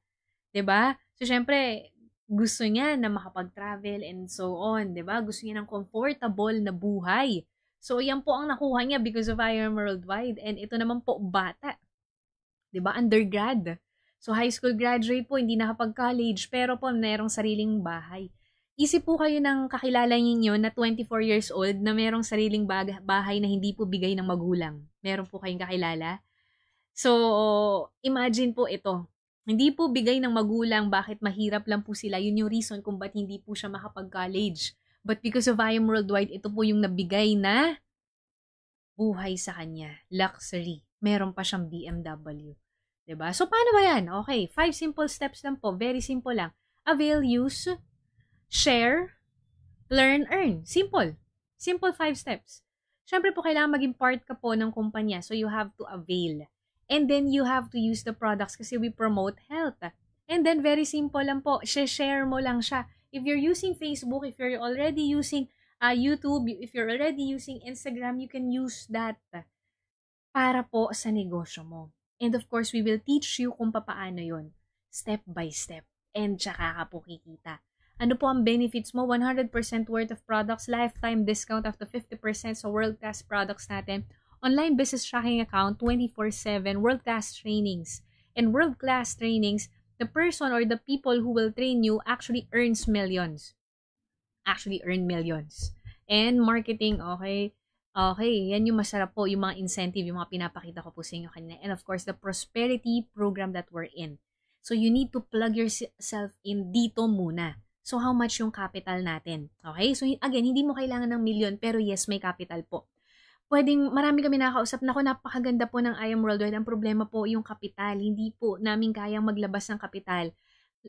'Di ba? So, syempre, gusto niya na makapag-travel and so on, 'di ba? Gusto niya ng comfortable na buhay. So, yan po ang nakuha niya because of I Am Worldwide. And ito naman po, bata. 'Di ba? Undergrad. So, high school graduate po, hindi nakapag-college, pero po, merong sariling bahay. Isip po kayo ng kakilala ninyo na 24 years old na merong sariling bahay na hindi po bigay ng magulang. Meron po kayong kakilala? So, imagine po ito. Hindi po bigay ng magulang, bakit mahirap lang po sila. Yun yung reason kung ba't hindi po siya makapag-college. But because of I Am Worldwide, ito po yung nabigay na buhay sa kanya. Luxury. Meron pa siyang BMW. 'Di ba? So, paano ba yan? Okay, 5 simple steps lang po. Very simple lang. Avail, use, share, learn, earn. Simple. Simple 5 steps. Siyempre po, kailangan maging part ka po ng kumpanya. So, you have to avail. And then, you have to use the products kasi we promote health. And then, very simple lang po. Share mo lang siya. If you're using Facebook, if you're already using YouTube, if you're already using Instagram, you can use that para po sa negosyo mo. And of course, we will teach you kung paano yon, step by step. And tsaka ka po kikita. Ano po ang benefits mo? 100% worth of products, lifetime discount up to 50% sa world-class products natin. Online business tracking account, 24/7, world-class trainings. And world-class trainings, the person or the people who will train you actually earns millions. Actually earn millions. And marketing, okay? Okay, yan yung masarap po, yung mga incentive, yung mga pinapakita ko po sa inyo kanina. And of course, the prosperity program that we're in. So, you need to plug yourself in dito muna. So, how much yung capital natin? Okay? So, again, hindi mo kailangan ng million, pero yes, may capital po. Marami kami nakakausap na napakaganda po ng I Am Worldwide. Ang problema po yung kapital. Hindi po namin kayang maglabas ng kapital.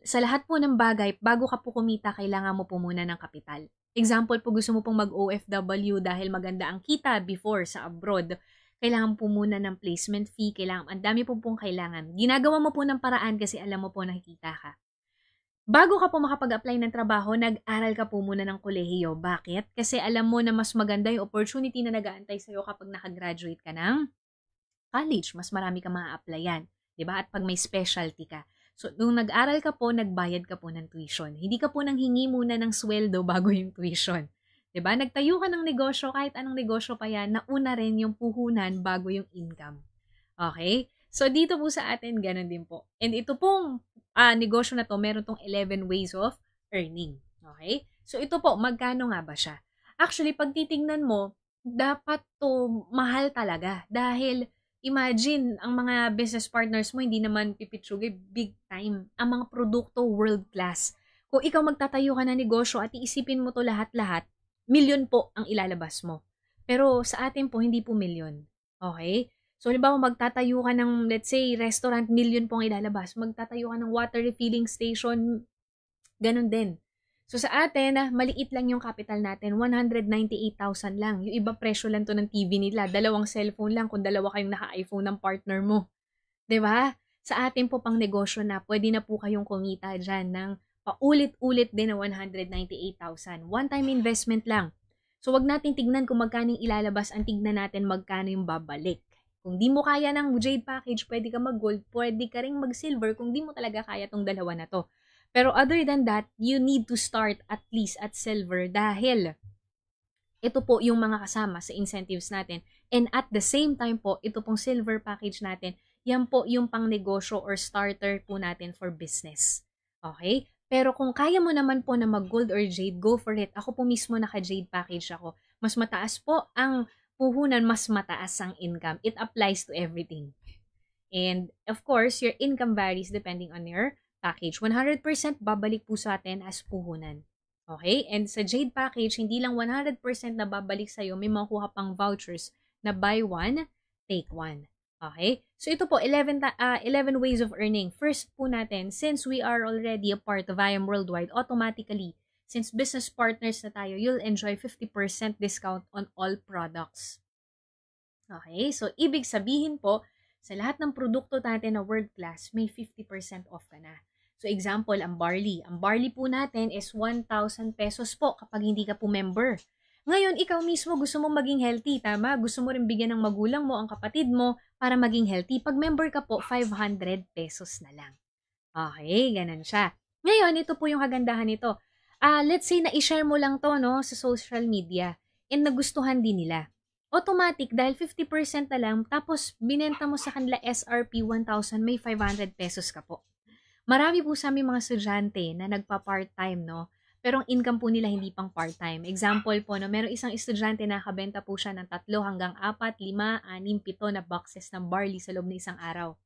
Sa lahat po ng bagay, bago ka po kumita, kailangan mo po muna ng kapital. Example po, gusto mo pong mag-OFW dahil maganda ang kita before sa abroad. Kailangan po muna ng placement fee, ang dami po pong kailangan. Ginagawa mo po ng paraan kasi alam mo po nakikita ka. Bago ka po makapag-apply ng trabaho, nag-aral ka po muna ng kolehiyo. Bakit? Kasi alam mo na mas maganda yung opportunity na nag-aantay sa'yo kapag nakagraduate ka ng college. Mas marami ka ma-applyan. Diba? At pag may specialty ka. So, nung nag-aral ka po, nagbayad ka po ng tuition. Hindi ka po nang hingi muna ng sweldo bago yung tuition. Diba? Nagtayo ka ng negosyo, kahit anong negosyo pa yan, nauna rin yung puhunan bago yung income. Okay? So, dito po sa atin, ganun din po. And ito pong negosyo na to, meron tong 11 ways of earning. Okay? So, ito po, magkano nga ba siya? Actually, pag titingnan mo, dapat to mahal talaga. Dahil, imagine, ang mga business partners mo, hindi naman pipitsugay big time. Ang mga produkto, world class. Kung ikaw magtatayo ka ng negosyo at iisipin mo to lahat-lahat, milyon po ang ilalabas mo. Pero sa atin po, hindi po milyon. Okay? So, halimbawa, magtatayo ka ng, let's say, restaurant, milyon po ang ilalabas. Magtatayo ka ng water refilling station, ganun din. So, sa atin, maliit lang yung capital natin, 198,000 lang. Yung iba presyo lang to ng TV nila, 2 cellphone lang kung 2 kayong naka-iPhone ng partner mo. 'Di ba? Sa atin po pang negosyo na, pwede na po kayong kumita dyan ng paulit-ulit din na 198,000. One-time investment lang. So, wag natin tignan kung magkano yung ilalabas, ang tignan natin magkano yung babalik. Kung di mo kaya ng Jade package, pwede ka mag-gold, pwede ka ring mag-silver kung di mo talaga kaya tong dalawa na to. Pero other than that, you need to start at least at silver dahil ito po yung mga kasama sa incentives natin. And at the same time po, ito pong silver package natin, yan po yung pang negosyo or starter po natin for business. Okay? Pero kung kaya mo naman po na mag-gold or jade, go for it. Ako po mismo naka-jade package ako. Mas mataas po ang puhunan, mas mataas ang income. It applies to everything. And of course, your income varies depending on your package. 100% babalik po sa atin as puhunan. Okay? And sa Jade package, hindi lang 100% na babalik sa'yo, may makuha pang vouchers na buy one, take one. Okay? So ito po, 11 ways of earning. First po natin, since we are already a part of IAM Worldwide, automatically, since business partners na tayo, you'll enjoy 50% discount on all products. Okay? So ibig sabihin po, sa lahat ng produkto natin na world class, may 50% off ka na. So example, ang barley. Ang barley po natin is 1,000 pesos po kapag hindi ka po member. Ngayon, ikaw mismo gusto mo maging healthy, tama? Gusto mo rin bigyan ng magulang mo, ang kapatid mo, para maging healthy. Pag member ka po, 500 pesos na lang. Okay, ganun siya. Ngayon, ito po yung kagandahan nito. Let's say na i-share mo lang to no, sa social media and nagustuhan din nila. Automatic, dahil 50% na lang, tapos binenta mo sa kanila SRP 1,000, may 500 pesos ka po. Marami po sa aming mga estudyante na nagpa-part-time, no? Pero ang income po nila hindi pang part-time. Example po, no? Merong isang estudyante na nakabenta po siya ng 3 hanggang 4, 5, 6, 7 na boxes ng barley sa loob ng isang araw.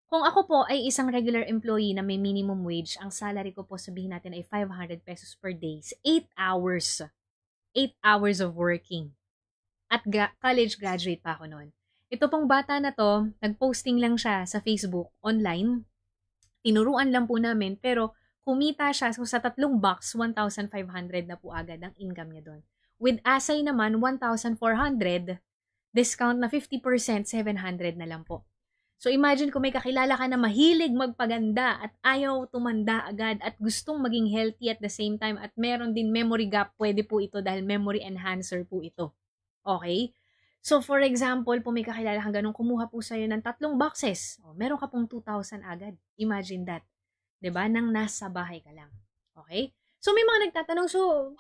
Kung ako po ay isang regular employee na may minimum wage, ang salary ko po sabihin natin ay 500 pesos per day. 8 hours. 8 hours of working. At college graduate pa ako noon. Ito pong bata na to, nag-posting lang siya sa Facebook online. Tinuruan lang po namin, pero kumita siya. So sa 3 box, 1,500 na po agad ang income niya doon. With Asay naman, 1,400, discount na 50%, 700 na lang po. So imagine kung may kakilala ka na mahilig magpaganda at ayaw tumanda agad at gustong maging healthy at the same time at meron din memory gap, pwede po ito dahil memory enhancer po ito. Okay? So for example, kung may kakilala kang ganun, kumuha po sa'yo ng 3 boxes. O, meron ka pong 2,000 agad. Imagine that. 'Di ba? Nang nasa bahay ka lang. Okay? So may mga nagtatanong, so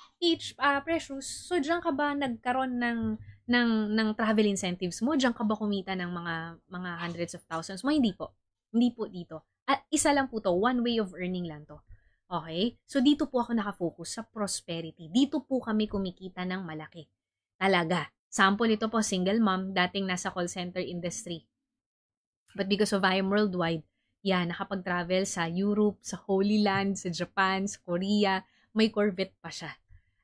Precious, so diyan ka ba nagkaroon ng travel incentives mo? Diyan ka ba kumita ng mga hundreds of thousands mo? Hindi po. Hindi po dito. At isa lang po to, one way of earning lang to. Okay? So dito po ako nakafocus sa prosperity. Dito po kami kumikita ng malaki. Talaga. Sample ito po, single mom, dating nasa call center industry. But because of IAM Worldwide, nakapag-travel sa Europe, sa Holy Land, sa Japan, sa Korea, may Corvette pa siya.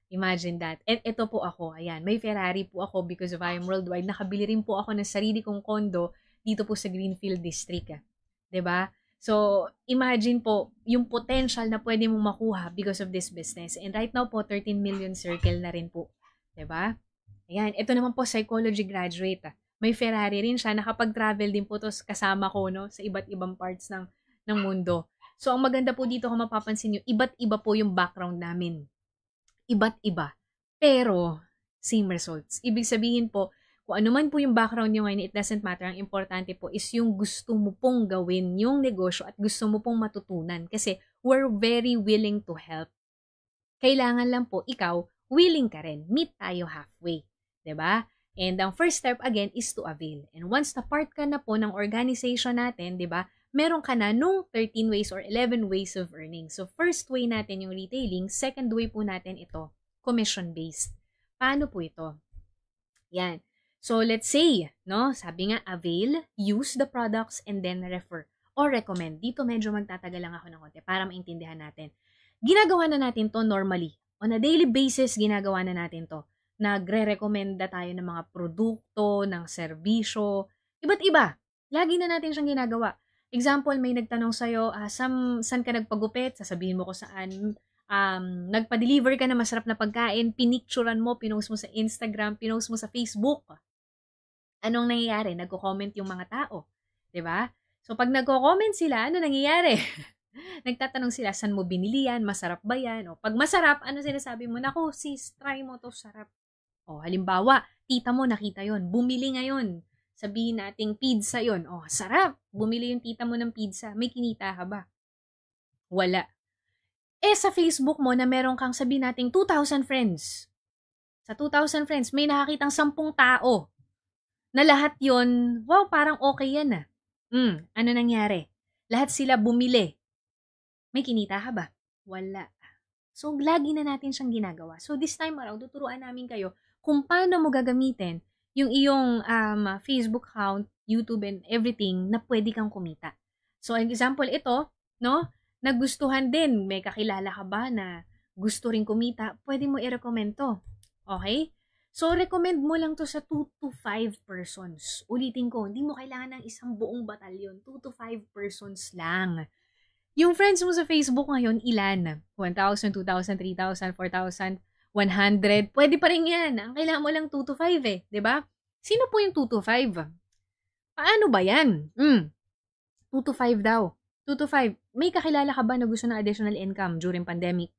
Imagine that. And ito po ako, may Ferrari po ako because of IAM Worldwide. Nakabili rin po ako ng sarili kong kondo dito po sa Greenfield District. 'Di ba? So, imagine po, yung potential na pwede mong makuha because of this business. And right now po, 13 million circle na rin po. 'Di ba? Ayan, ito naman po, psychology graduate. May Ferrari rin siya. Nakapag-travel din po to kasama ko, no, sa iba't ibang parts ng mundo. So, ang maganda po dito kung mapapansin nyo, iba't iba po yung background namin. Iba't iba. Pero, same results. Ibig sabihin po, kung ano man po yung background nyo ngayon, it doesn't matter. Ang importante po is yung gusto mo pong gawin yung negosyo at gusto mo pong matutunan. Kasi we're very willing to help. Kailangan lang po, ikaw, willing ka rin. Meet tayo halfway. 'Di ba? And ang first step again is to avail. And once na part ka na po ng organization natin, 'di ba? Meron ka na nung 13 ways or 11 ways of earning. So first way natin yung retailing, second way po natin ito, commission-based. Paano po ito? Yan. So let's say, no, sabi nga avail, use the products and then refer or recommend. Dito medyo magtatagal lang ako ng konti para maintindihan natin. Ginagawa na natin to normally. On a daily basis, ginagawa na natin to. Nagre-recommenda tayo ng mga produkto, ng serbisyo, iba't iba. Lagi na natin siyang ginagawa. Example, may nagtanong sa'yo, saan ka nagpagupit? Sasabihin mo ko saan. Nagpa-deliver ka na masarap na pagkain, pinicturan mo, pinost mo sa Instagram, pinost mo sa Facebook. Anong nangyayari? Nagko-comment yung mga tao. 'Di ba? So, pag nagko-comment sila, ano nangyayari? Nagtatanong sila, saan mo binili yan? Masarap ba yan? O, pag masarap, ano sinasabi mo? Naku, sis, try mo to, sarap. O, halimbawa, tita mo, nakita yon, bumili ngayon. Sabihin nating pizza yon. O, sarap. Bumili yung tita mo ng pizza. May kinita ka ba? Wala. Sa Facebook mo na meron kang sabihin nating 2,000 friends. Sa 2,000 friends, may nakakitang 10 tao na lahat yon, wow, parang okay yan ah. Ano nangyari? Lahat sila bumili. May kinita ka ba? Wala. So, lagi na natin siyang ginagawa. So, this time around, tuturuan namin kayo kung paano mo gagamitin yung iyong Facebook account, YouTube, and everything na pwede kang kumita. So, example, ito, no? Nagustuhan din. May kakilala ka ba na gusto rin kumita? Pwede mo i-recommend to. Okay? So, recommend mo lang to sa 2 to 5 persons. Ulitin ko, hindi mo kailangan ng isang buong batalyon. 2 to 5 persons lang. Yung friends mo sa Facebook ngayon, ilan? 1,000, 2,000, 3,000, 4,000, 100. Pwede pa rin yan. Ang kailangan mo lang 2 to 5 eh. 'Di ba? Sino po yung 2 to 5? Paano ba yan? 2 to 5 daw. 2 to 5. May kakilala ka ba na gusto ng additional income during pandemic?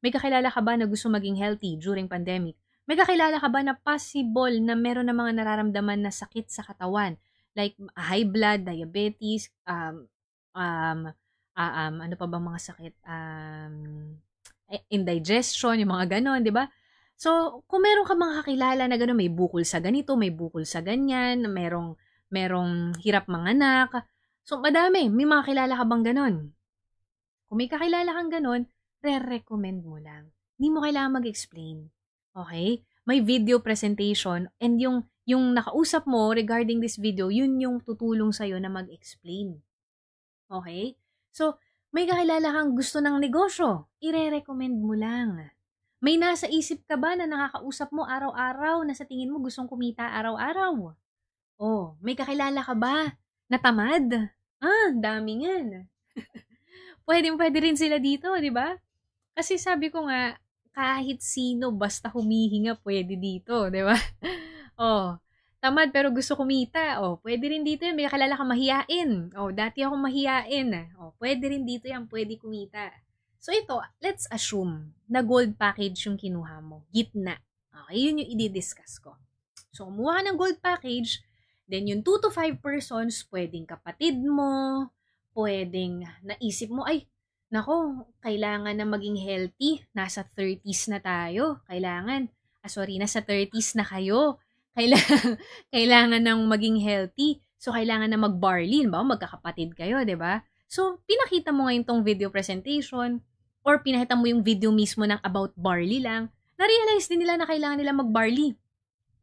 May kakilala ka ba na gusto maging healthy during pandemic? May kakilala ka ba na possible na meron na mga nararamdaman na sakit sa katawan? Like high blood, diabetes, ano pa bang mga sakit? Indigestion, yung mga ganon, di ba? So, kung meron ka mga kakilala na ganon, may bukol sa ganito, may bukol sa ganyan, merong hirap manganak. So, madami. May mga kilala ka bang ganon? Kung may kakilala kang ganon, re-recommend mo lang. Hindi mo kailangan mag-explain. Okay? May video presentation and yung nakausap mo regarding this video, yun yung tutulong sa'yo na mag-explain. Okay? So, may kakilala kang gusto ng negosyo, ire-recommend mo lang. May nasa isip ka ba na nakakausap mo araw-araw na sa tingin mo gustong kumita araw-araw? Oh, may kakilala ka ba na tamad? Dami yan. Pwede rin sila dito, di ba? Kasi sabi ko nga, kahit sino basta humihinga pwede dito, di ba? Oh, tamad pero gusto kumita. Oh, pwede rin dito yan. May kakilala ka mahiyain. Oh, dati ako mahiyain. Oh, pwede rin dito yan. Pwede kumita. So ito, let's assume na gold package yung kinuha mo. Gitna. Okay, yun yung i-discuss ko. So, kumuha ka ng gold package, then yung 2 to 5 persons, pwedeng kapatid mo, pwedeng naisip mo, ay, nako, kailangan na maging healthy. Nasa 30s na tayo. Nasa 30s na kayo. Kailangan nang maging healthy. So, kailangan na mag-barley. Ba? Magkakapatid kayo, di ba? So, pinakita mo ngayon tong video presentation or pinakita mo yung video mismo ng about barley lang. Na-realize din nila na kailangan nila mag-barley.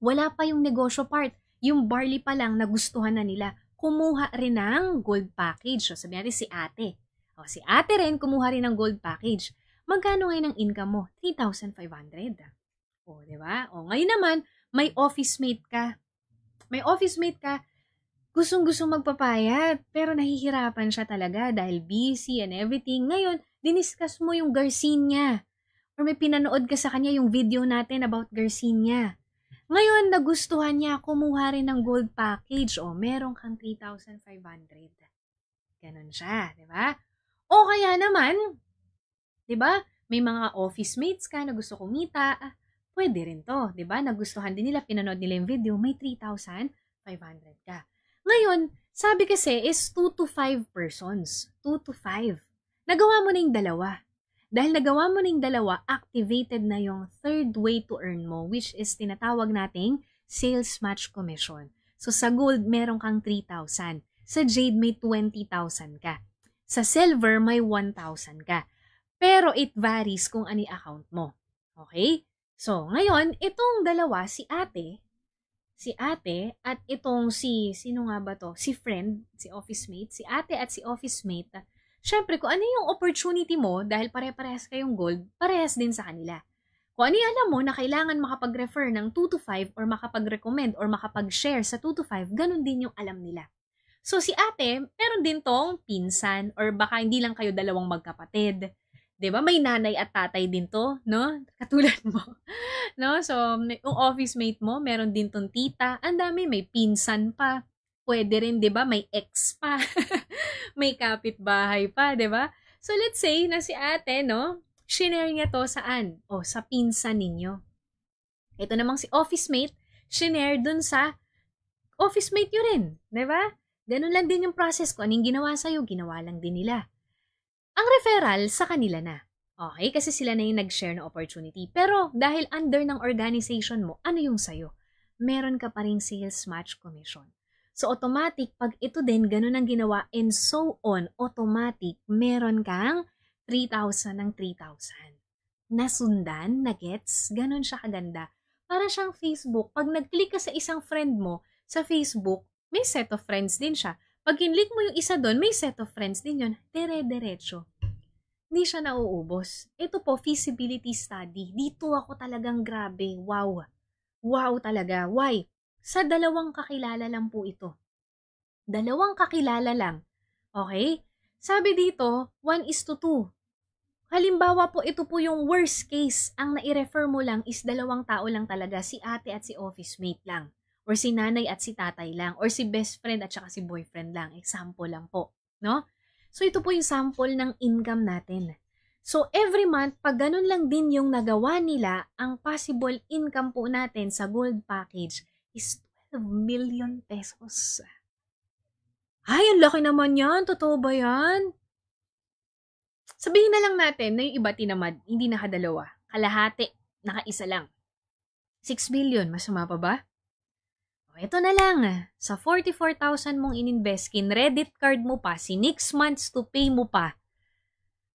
Wala pa yung negosyo part. Yung barley pa lang nagustuhan na nila. Kumuha rin ng gold package. So, sabi natin si ate. O, si ate rin, kumuha rin ng gold package. Magkano ngayon ang income mo? 3,500. O, di ba? O, ngayon naman, may office mate ka. gustong-gusto magpapayat, pero nahihirapan siya talaga dahil busy and everything. Ngayon, diniscuss mo yung Garcinia. Or may pinanood ka sa kanya yung video natin about Garcinia. Ngayon, nagustuhan niya, kumuha rin ng gold package. O, meron kang 3,500. Ganon siya, di ba? O kaya naman, di ba? May mga office mates ka na gusto kumita. Pwede rin to, di ba? Nagustuhan din nila, pinanood nila yung video, may 3,500 ka. Ngayon, sabi kasi is 2 to 5 persons. 2 to 5. Nagawa mo na yung dalawa. Dahil nagawa mo na yung dalawa, activated na yung third way to earn mo, which is tinatawag nating sales match commission. So sa gold, meron kang 3,000. Sa jade, may 20,000 ka. Sa silver, may 1,000 ka. Pero it varies kung ano yung account mo. Okay? So, ngayon, itong dalawa, si ate at itong sino nga ba to? Si friend, si office mate, si ate at si office mate. Syempre, kung ano yung opportunity mo, dahil pare-parehas kayong gold, parehas din sa kanila. Kung ano yung alam mo na kailangan makapag-refer ng 2 to 5 or makapag-recommend or makapag-share sa 2 to 5, ganun din yung alam nila. So, si ate, meron din tong pinsan or baka hindi lang kayo dalawang magkapatid. 'Di ba? May nanay at tatay din to, no? Katulad mo. No? So, yung office mate mo, meron din tong tita. Ang dami, may pinsan pa. Pwede rin, 'di ba? May ex pa. May kapitbahay pa, 'di ba? So, let's say na si ate, no? Shinare niya to saan? O, sa pinsan ninyo. Ito namang si office mate, shinare dun sa office mate nyo rin, 'di ba? Ganun lang din yung process ko. Anong ginawa sa'yo, ginawa lang din nila. Ang referral sa kanila na. Okay? Kasi sila na yung nag-share na opportunity. Pero dahil under ng organization mo, ano yung sa'yo? Meron ka pa ring sales match commission. So automatic, pag ito din, ganun ang ginawa, and so on, automatic, meron kang 3,000 ng 3,000. Nasundan, na-gets, ganun siya kaganda. Para siyang Facebook. Pag nag-click ka sa isang friend mo sa Facebook, may set of friends din siya. Pag kinlik mo yung isa doon, may set of friends din yun. Dire-diretso. Hindi siya nauubos. Ito po, feasibility study. Dito ako talagang grabe. Wow. Wow talaga. Why? Sa dalawang kakilala lang po ito. Dalawang kakilala lang. Okay? Sabi dito, 1:2. Halimbawa po, ito po yung worst case. Ang nai-refer mo lang is dalawang tao lang talaga. Si ate at si office mate lang. Or si nanay at si tatay lang, or si best friend at saka si boyfriend lang. Example lang po, no? So, ito po yung sample ng income natin. So, every month, pag ganun lang din yung nagawa nila, ang possible income po natin sa gold package is 12 million pesos. Ay, ang laki naman yan. Totoo ba yan? Sabihin na lang natin na yung iba tinamad, hindi nakadalawa. Kalahati, nakaisa lang. 6 million, masama pa ba? Ito na lang, sa 44,000 mong ininvest, kin-credit card mo pa, si next months to pay mo pa.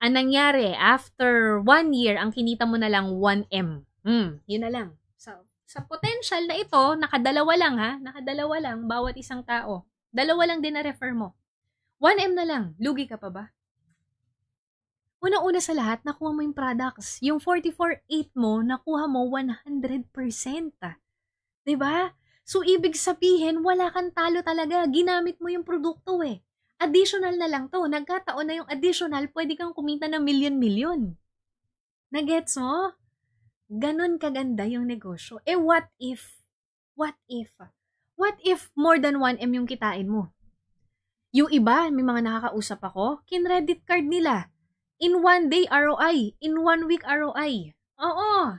Ang nangyari, after 1 year, ang kinita mo na lang 1M. Yun na lang. Sa potential na ito, nakadalawa lang ha, nakadalawa lang bawat isang tao. Dalawa lang din na refer mo. 1M na lang, lugi ka pa ba? Una-una sa lahat, nakuha mo yung products. Yung 44.8 mo, nakuha mo 100%. Diba? So, ibig sabihin, wala kang talo talaga. Ginamit mo yung produkto eh. Additional na lang to. Nagkataon na yung additional, pwede kang kumita ng milyon-milyon. Nagets mo? Ganon kaganda yung negosyo. Eh, what if more than 1M yung kitain mo? Yung iba, may mga nakakausap ako, kin-credit card nila. In 1 day ROI, in 1 week ROI. Oo.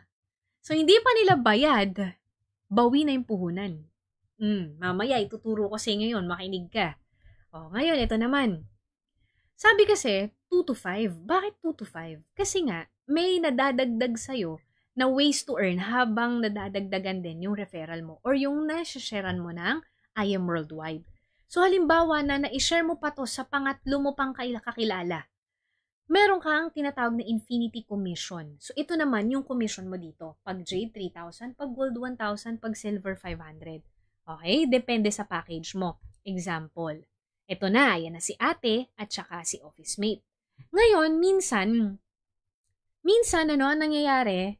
So, hindi pa nila bayad. Bawi na yung puhunan. Mamaya, ituturo ko sa inyo yun. Makinig ka. O, ngayon, ito naman. Sabi kasi, 2 to 5. Bakit 2 to 5? Kasi nga, may nadadagdag sa'yo na ways to earn habang nadadagdagan din yung referral mo or yung nasasharean mo ng I Am Worldwide. So, halimbawa na na-share mo pa to sa pangatlo mo pang kakilala. Meron kang tinatawag na infinity commission. So, ito naman yung commission mo dito. Pag jade, 3,000. Pag gold, 1,000. Pag silver, 500. Okay? Depende sa package mo. Example. Ito na. Yan na si ate at saka si office mate. Ngayon, minsan, ano nangyayari,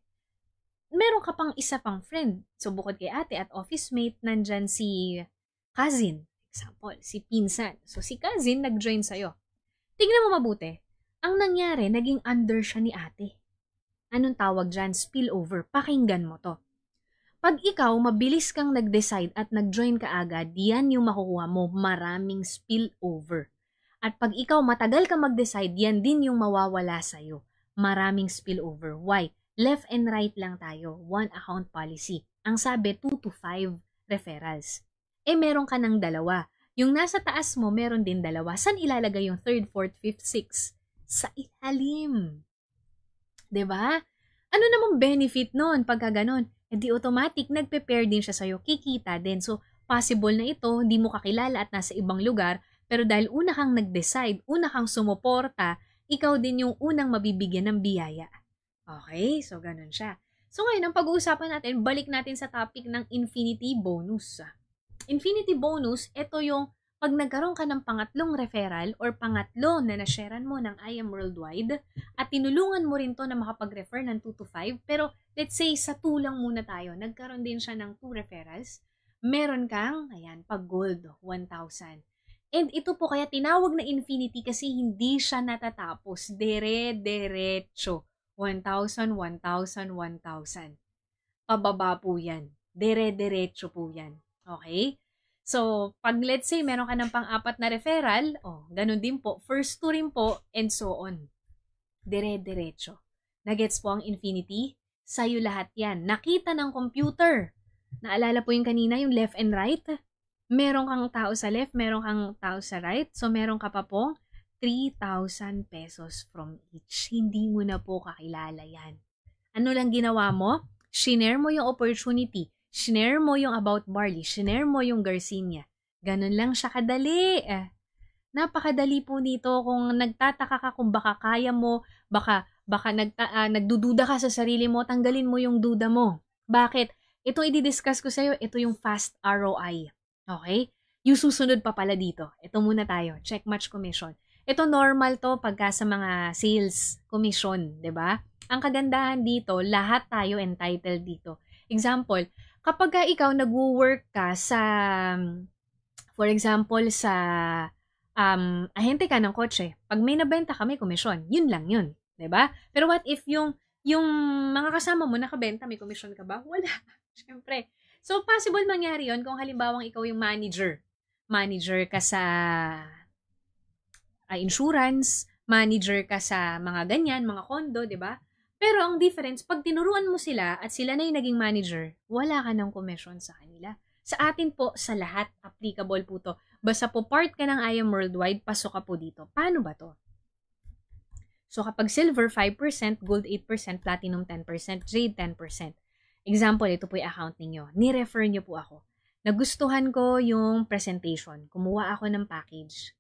meron ka pang isa pang friend. So, bukod kay ate at office mate, nandyan si cousin. Example, si pinsan. So, si cousin nag-join sa'yo. Tignan mo mabuti. Ang nangyari, naging under siya ni ate. Anong tawag dyan? Spillover. Pakinggan mo to. Pag ikaw, mabilis kang nag-decide at nag-join ka agad, yan yung makukuha mo, maraming spillover. At pag ikaw matagal ka mag-decide, yan din yung mawawala sa'yo. Maraming spillover. Why? Left and right lang tayo. One account policy. Ang sabi, 2 to 5 referrals. Meron ka ng dalawa. Yung nasa taas mo, meron din dalawa. Saan ilalagay yung 3rd, 4th, 5th, 6th? Sa ilalim. 'Di ba? Ano namang benefit noon pagka ganon? Di automatic, nagpe-pair din siya sa'yo. Kikita din. So, possible na ito, hindi mo kakilala at nasa ibang lugar. Pero dahil una kang nag-decide, una kang sumuporta, ikaw din yung unang mabibigyan ng biyaya. Okay? So, ganun siya. So, ngayon, ang pag-uusapan natin, balik natin sa topic ng infinity bonus. Infinity bonus, ito yung pag nagkaroon ka ng pangatlong referral or pangatlo na nasharean mo ng I Am Worldwide at tinulungan mo rin to na makapag-refer ng 2 to 5, pero let's say sa 2 lang muna tayo, nagkaroon din siya ng 2 referrals, meron kang, ayan, pag-gold, 1,000. And ito po kaya tinawag na infinity kasi hindi siya natatapos, dire-derecho, 1,000, 1,000, 1,000. Pababa po yan, dire-derecho po yan, okay? So, pag let's say meron ka ng pang-4 na referral, ganun din po, first 2 rin po, and so on. Dire-derecho. Nagets po ang infinity? Sa'yo lahat yan. Nakita ng computer. Naalala po yung kanina, yung left and right? Meron kang tao sa left, meron kang tao sa right. So, meron ka pa pong 3,000 pesos from each. Hindi mo na po kakilala yan. Ano lang ginawa mo? Shinare mo yung opportunity. Shinare mo yung about barley, shinare mo yung Garcinia. Ganun lang siya kadali. Napakadali po nito kung nagtataka ka kung baka kaya mo, baka nagdududa ka sa sarili mo, tanggalin mo yung duda mo. Bakit? Itong i-discuss ko sa'yo, ito yung fast ROI. Okay? Yung susunod pa pala dito. Ito muna tayo, check match commission. Ito normal to pagka sa mga sales commission, 'di ba? Ang kagandahan dito, lahat tayo entitled dito. Example, kapag ikaw nag-work ka sa, for example, sa ahente ka ng kotse, pag may nabenta ka, may komisyon. Yun lang yun. 'Di ba? Pero what if yung mga kasama mo nakabenta, may komisyon ka ba? Wala. Siyempre. So, possible mangyari yun kung halimbawang ikaw yung manager. Manager ka sa insurance, manager ka sa mga ganyan, mga kondo, 'di ba? Pero ang difference, pag tinuruan mo sila at sila na yung naging manager, wala ka ng commission sa kanila. Sa atin po, sa lahat, applicable po to. Basta po part ka ng I Am Worldwide, pasok ka po dito. Paano ba to? So kapag silver, 5%, gold 8%, platinum 10%, jade 10%. Example, ito po yung account ninyo. Ni-refer nyo po ako. Nagustuhan ko yung presentation. Kumuha ako ng package.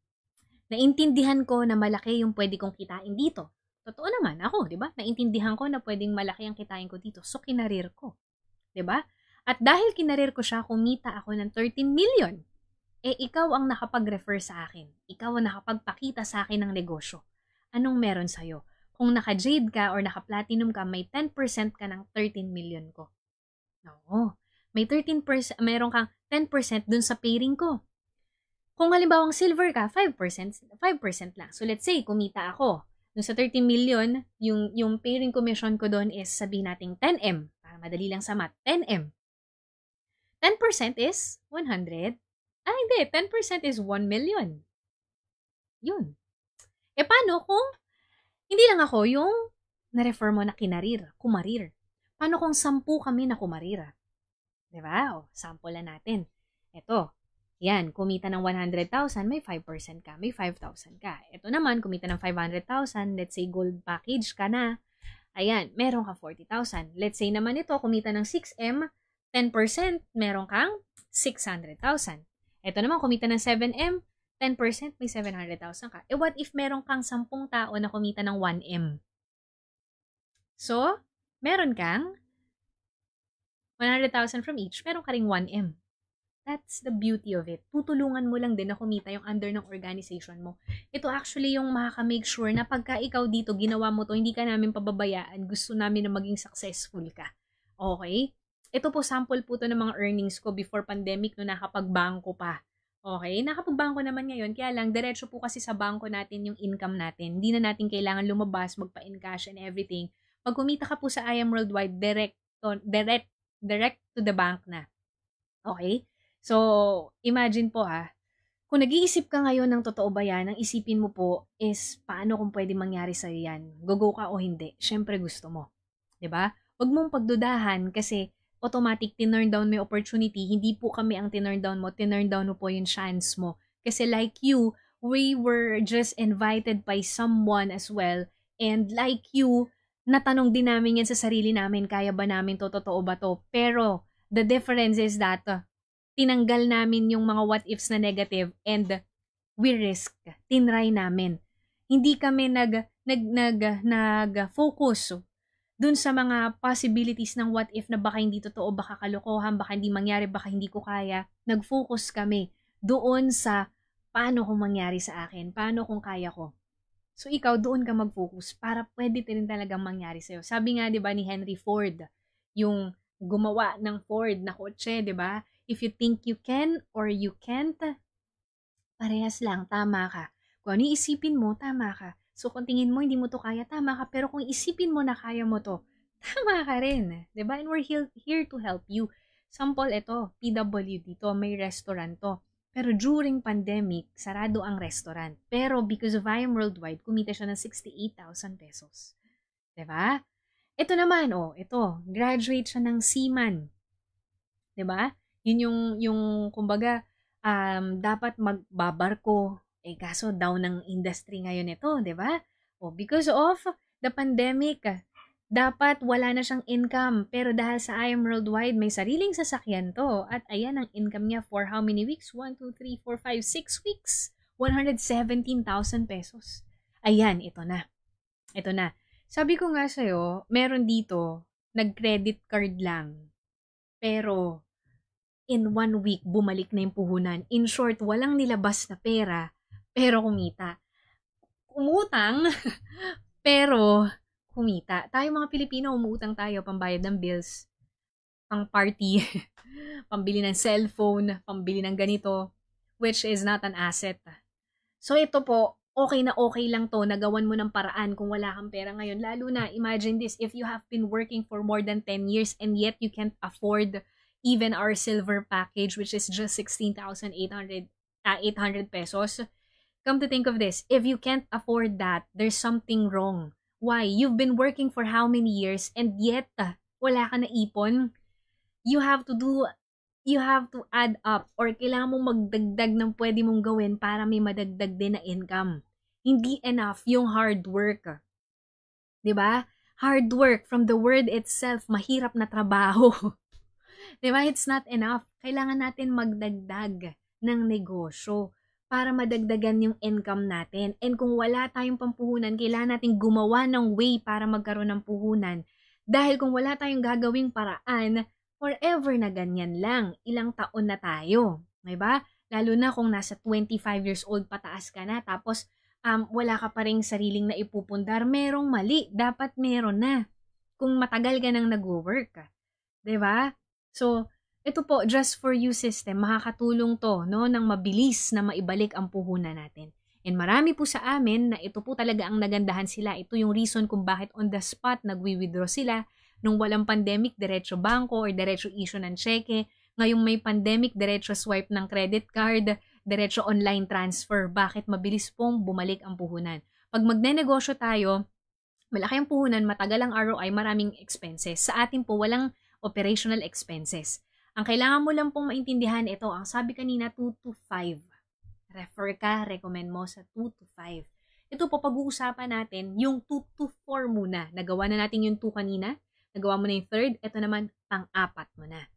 Naintindihan ko na malaki yung pwede kong kitain dito. Totoo naman ako, 'di ba? Naintindihan ko na pwedeng malaki ang kitain ko dito. So kinarir ko. 'Di ba? At dahil kinarir ko siya, kumita ako ng 13 million. Ikaw ang nakapag-refer sa akin. Ikaw ang nakapagpakita sa akin ng negosyo. Anong meron sa'yo? Kung naka-jade ka or naka-platinum ka, may 10% ka ng 13 million ko. No. May 13%, meron kang 10% dun sa pairing ko. Kung halimbawang silver ka, 5% lang. So let's say, kumita ako. Dun sa 13 million, yung pairing commission ko doon is sabihin natin 10M. Para madali lang sa math. 10M. 10% is 100. Hindi. 10% is 1 million. Yun. Paano kung hindi lang ako yung na-refer mo na kumarir? Paano kung 10 kami na kumarir? Diba? Sample lang natin. Ito. Yan, kumita ng 100,000, may 5% ka, may 5,000 ka. Ito naman, kumita ng 500,000, let's say gold package ka na. Ayan, meron ka 40,000. Let's say naman ito, kumita ng 6M, 10%, meron kang 600,000. Ito naman, kumita ng 7M, 10%, may 700,000 ka. What if meron kang 10 tao na kumita ng 1M? So, meron kang 100,000 from each, meron ka ring 1M. That's the beauty of it. Tutulungan mo lang din na kumita yung under ng organization mo. Ito actually yung makaka-make sure na pagka ikaw dito, ginawa mo to, hindi ka namin pababayaan. Gusto namin na maging successful ka. Okay? Ito po, sample po to ng mga earnings ko before pandemic no nakapag-bangko pa. Okay, nakapag-bangko naman ngayon, kaya lang diretso po kasi sa bangko natin yung income natin. Hindi na natin kailangan lumabas, magpa-encash and everything. Pag kumita ka po sa I Am Worldwide, direct to the bank na. Okay? So, imagine po kung nag-iisip ka ngayon ng totoo ba yan, ang isipin mo po is paano kung pwede mangyari sa'yo yan. Go ka o hindi. Syempre gusto mo. 'Di ba? Huwag mong pagdudahan kasi automatic tinurn down mo yung opportunity. Hindi po kami ang tinurn down mo. Tinurn down mo po yung chance mo. Kasi like you, we were just invited by someone as well. And like you, natanong din namin yan sa sarili namin, kaya ba namin to, totoo ba to? Pero the difference is that tinanggal namin yung mga what ifs na negative and we risk. Tinry namin. Hindi kami nag-focus dun sa mga possibilities ng what if na baka hindi totoo, baka kalokohan, baka hindi mangyari, baka hindi ko kaya. Nag-focus kami doon sa paano kung mangyari sa akin, paano kung kaya ko. So ikaw, doon ka mag-focus para pwede rin talagang mangyari sa'yo. Sabi nga, di ba, ni Henry Ford, yung gumawa ng Ford na kotse, di ba? If you think you can or you can't, parehas lang, tama ka. Kung ano isipin mo, tama ka. So kung tingin mo hindi mo to kaya, tama ka. Pero kung isipin mo na kaya mo to, tama ka rin. Diba? And we're here to help you. Sample ito, PWD to, may restaurant to. Pero during pandemic, sarado ang restaurant. Pero because of I Am Worldwide, kumita siya ng 68,000 pesos. Diba? Ito naman, ito, graduate siya ng seaman. Diba? Yun yung kumbaga, dapat magbabarko. Kaso down ng industry ngayon ito, di ba? Because of the pandemic, dapat wala na siyang income. Pero dahil sa I Am Worldwide, may sariling sasakyan to. At ayan ang income niya for how many weeks? 1, 2, 3, 4, 5, 6 weeks. 117,000 pesos. Ayan, ito na. Ito na. Sabi ko nga sa'yo, meron dito, nag-credit card lang. Pero, in 1 week, bumalik na yung puhunan. In short, walang nilabas na pera, pero kumita. Umutang, pero kumita. Tayo mga Pilipino, umuutang tayo, pambayad ng bills, pang party, pambili ng cellphone, pambili ng ganito, which is not an asset. So ito po, okay na okay lang to, nagawan mo ng paraan kung wala kang pera ngayon. Lalo na, imagine this, if you have been working for more than 10 years and yet you can't afford even our silver package, which is just 16,800 pesos. Come to think of this, if you can't afford that, there's something wrong. Why? You've been working for how many years and yet wala ka na ipon? You have to add up or kailangan mong magdagdag ng pwede mong gawin para may madagdag din na income. Hindi enough yung hard work. 'Di ba? Hard work, from the word itself, mahirap na trabaho. 'Di ba? It's not enough. Kailangan natin magdagdag ng negosyo para madagdagan yung income natin. And kung wala tayong pampuhunan, kailangan natin gumawa ng way para magkaroon ng puhunan. Dahil kung wala tayong gagawing paraan, forever na ganyan lang. Ilang taon na tayo. Diba? Lalo na kung nasa 25 years old pataas ka na, tapos wala ka pa ring sariling na ipupundar, merong mali. Dapat meron na. Kung matagal ka nang nag-work. Diba? So, ito po, Just For You system, makakatulong to, no, nang mabilis na maibalik ang puhunan natin. And marami po sa amin na ito po talaga ang nagandahan sila. Ito yung reason kung bakit on the spot nagwi-withdraw sila. Nung walang pandemic, diretso bangko or diretso issue ng cheque. Ngayong may pandemic, diretso swipe ng credit card, diretso online transfer. Bakit? Mabilis pong bumalik ang puhunan. Pag magnenegosyo tayo, malaki ang puhunan, matagal ang ROI, maraming expenses. Sa atin po, walang operational expenses. Ang kailangan mo lang pong maintindihan ito, ang sabi kanina 2 to 5. Refer ka, recommend mo sa 2 to 5. Ito po, pag-uusapan natin yung 2 to 4 muna. Nagawa na natin yung 2 kanina, nagawa mo na yung 3, ito naman pang-4 mo na.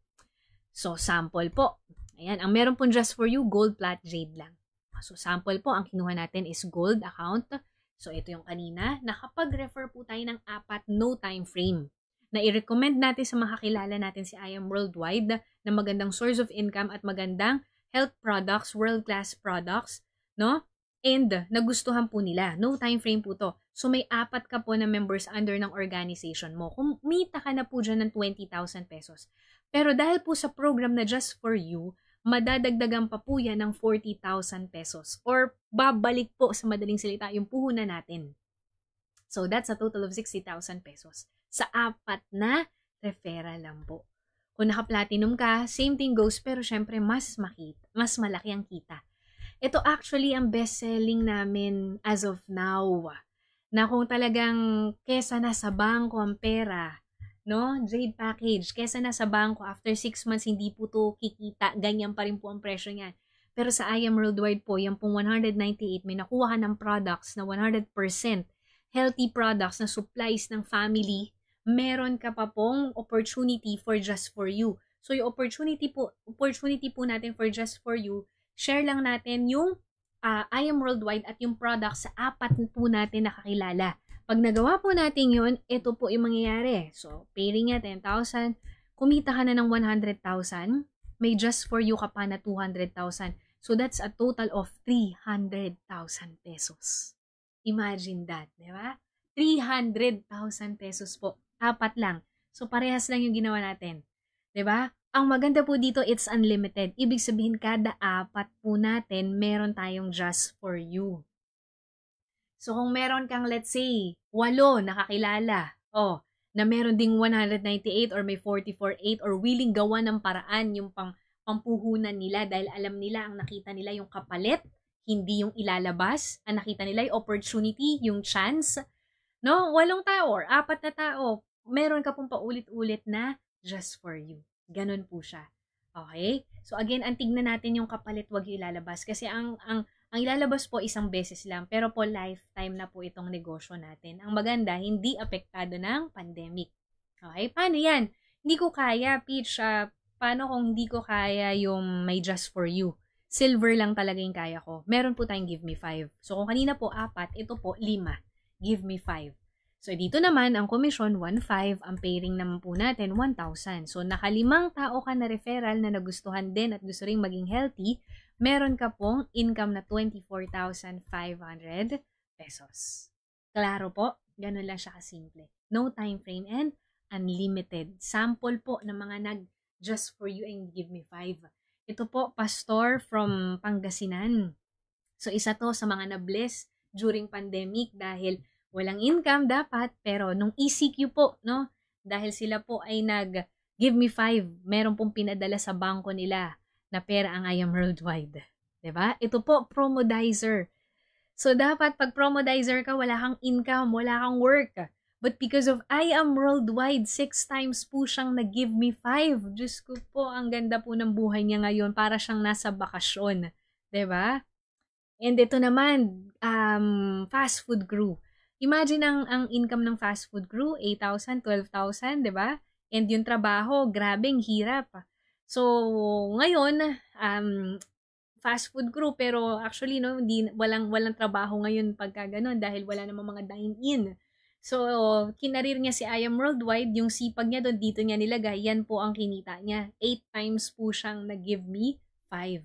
So, sample po. Ayan, ang meron pong Just For You, gold, plat, jade lang. So, sample po, ang kinuha natin is gold account. So, ito yung kanina. Nakapag-refer po tayo ng 4, no time frame. Na i-recommend natin sa mga kakilala natin si I Am Worldwide na magandang source of income at magandang health products, world-class products, no? And nagustuhan po nila. No time frame po to. So may 4 ka po na members under ng organization mo. Kumita ka na po dyan ng 20,000 pesos. Pero dahil po sa program na Just For You, madadagdagan pa po yan ng 40,000 pesos. Or babalik po sa madaling salita yung puhunan natin. So that's a total of 60,000 pesos. Sa 4 na referral lang po. Kung naka-platinum ka, same thing goes, pero syempre mas malaki ang kita. Ito actually ang best-selling namin as of now. Na kung talagang kesa nasa bangko ang pera, no? Jade package, kesa nasa bangko, after 6 months, hindi po to kikita, ganyan pa rin po ang presyo niyan. Pero sa I Am Worldwide po, yung pong 198, may nakuha ka ng products na 100% healthy products na supplies ng family, meron ka pa pong opportunity for just for you. So yung opportunity po natin for just for you, share lang natin yung I Am Worldwide at yung products sa 4 po natin nakakilala. Pag nagawa po natin yun, ito po yung mangyayari. So pairing niya 10,000, kumita ka na ng 100,000, may just for you ka pa na 200,000. So that's a total of 300,000 pesos. Imagine that, di ba? 300,000 pesos po. 4 lang. So, parehas lang yung ginawa natin. 'Di ba? Ang maganda po dito, it's unlimited. Ibig sabihin, kada 4 po natin, meron tayong just for you. So, kung meron kang, let's say, 8 nakakilala, na meron ding 198 or may 44.8 or willing gawa ng paraan yung pampuhunan nila dahil alam nila, ang nakita nila yung kapalit, hindi yung ilalabas. Ang nakita nila yung opportunity, yung chance. No? 8 tao or 4 na tao, meron ka pong paulit-ulit na just for you. Ganun po siya. Okay? So again, ang tignan natin yung kapalit, wag yung ilalabas. Kasi ang ilalabas po isang beses lang. Pero po lifetime na po itong negosyo natin. Ang maganda, hindi apektado ng pandemic. Okay? Paano yan? Hindi ko kaya, Peach. Paano kung hindi ko kaya yung may just for you? Silver lang talaga yung kaya ko. Meron po tayong give me 5. So kung kanina po 4, ito po 5. Give me 5. So, dito naman, ang komisyon, 1,500. Ang pairing naman po natin, 1,000. So, naka-5 tao ka na referral na nagustuhan din at gusto rin maging healthy, meron ka pong income na 24,500 pesos. Klaro po? Ganun lang siya kasimple. No time frame and unlimited. Sample po ng mga nag-just for you and give me 5. Ito po, Pastor from Pangasinan. So, isa to sa mga na-bless during pandemic dahil walang income dapat, pero nung ECQ po, no? Dahil sila po ay nag-give me 5, meron pong pinadala sa bangko nila na pera ang I Am Worldwide. Diba? Ito po, promodizer. So, dapat pag promodizer ka, wala kang income, wala kang work. But because of I Am Worldwide, 6 times po siyang nag-give me 5. Diyos ko po, ang ganda po ng buhay niya ngayon. Para siyang nasa bakasyon. Diba? And ito naman, fast food crew. Imagine ang income ng fast food crew, 8,000, 12,000, di ba? And yung trabaho, grabing hirap. So, ngayon, fast food crew, pero actually, no, walang trabaho ngayon pagka ganun dahil wala namang mga dine-in. So, kinarir niya si I Am Worldwide, yung sipag niya doon, dito niya nilagay, yan po ang kinita niya. 8 times po siyang nag-give me 5.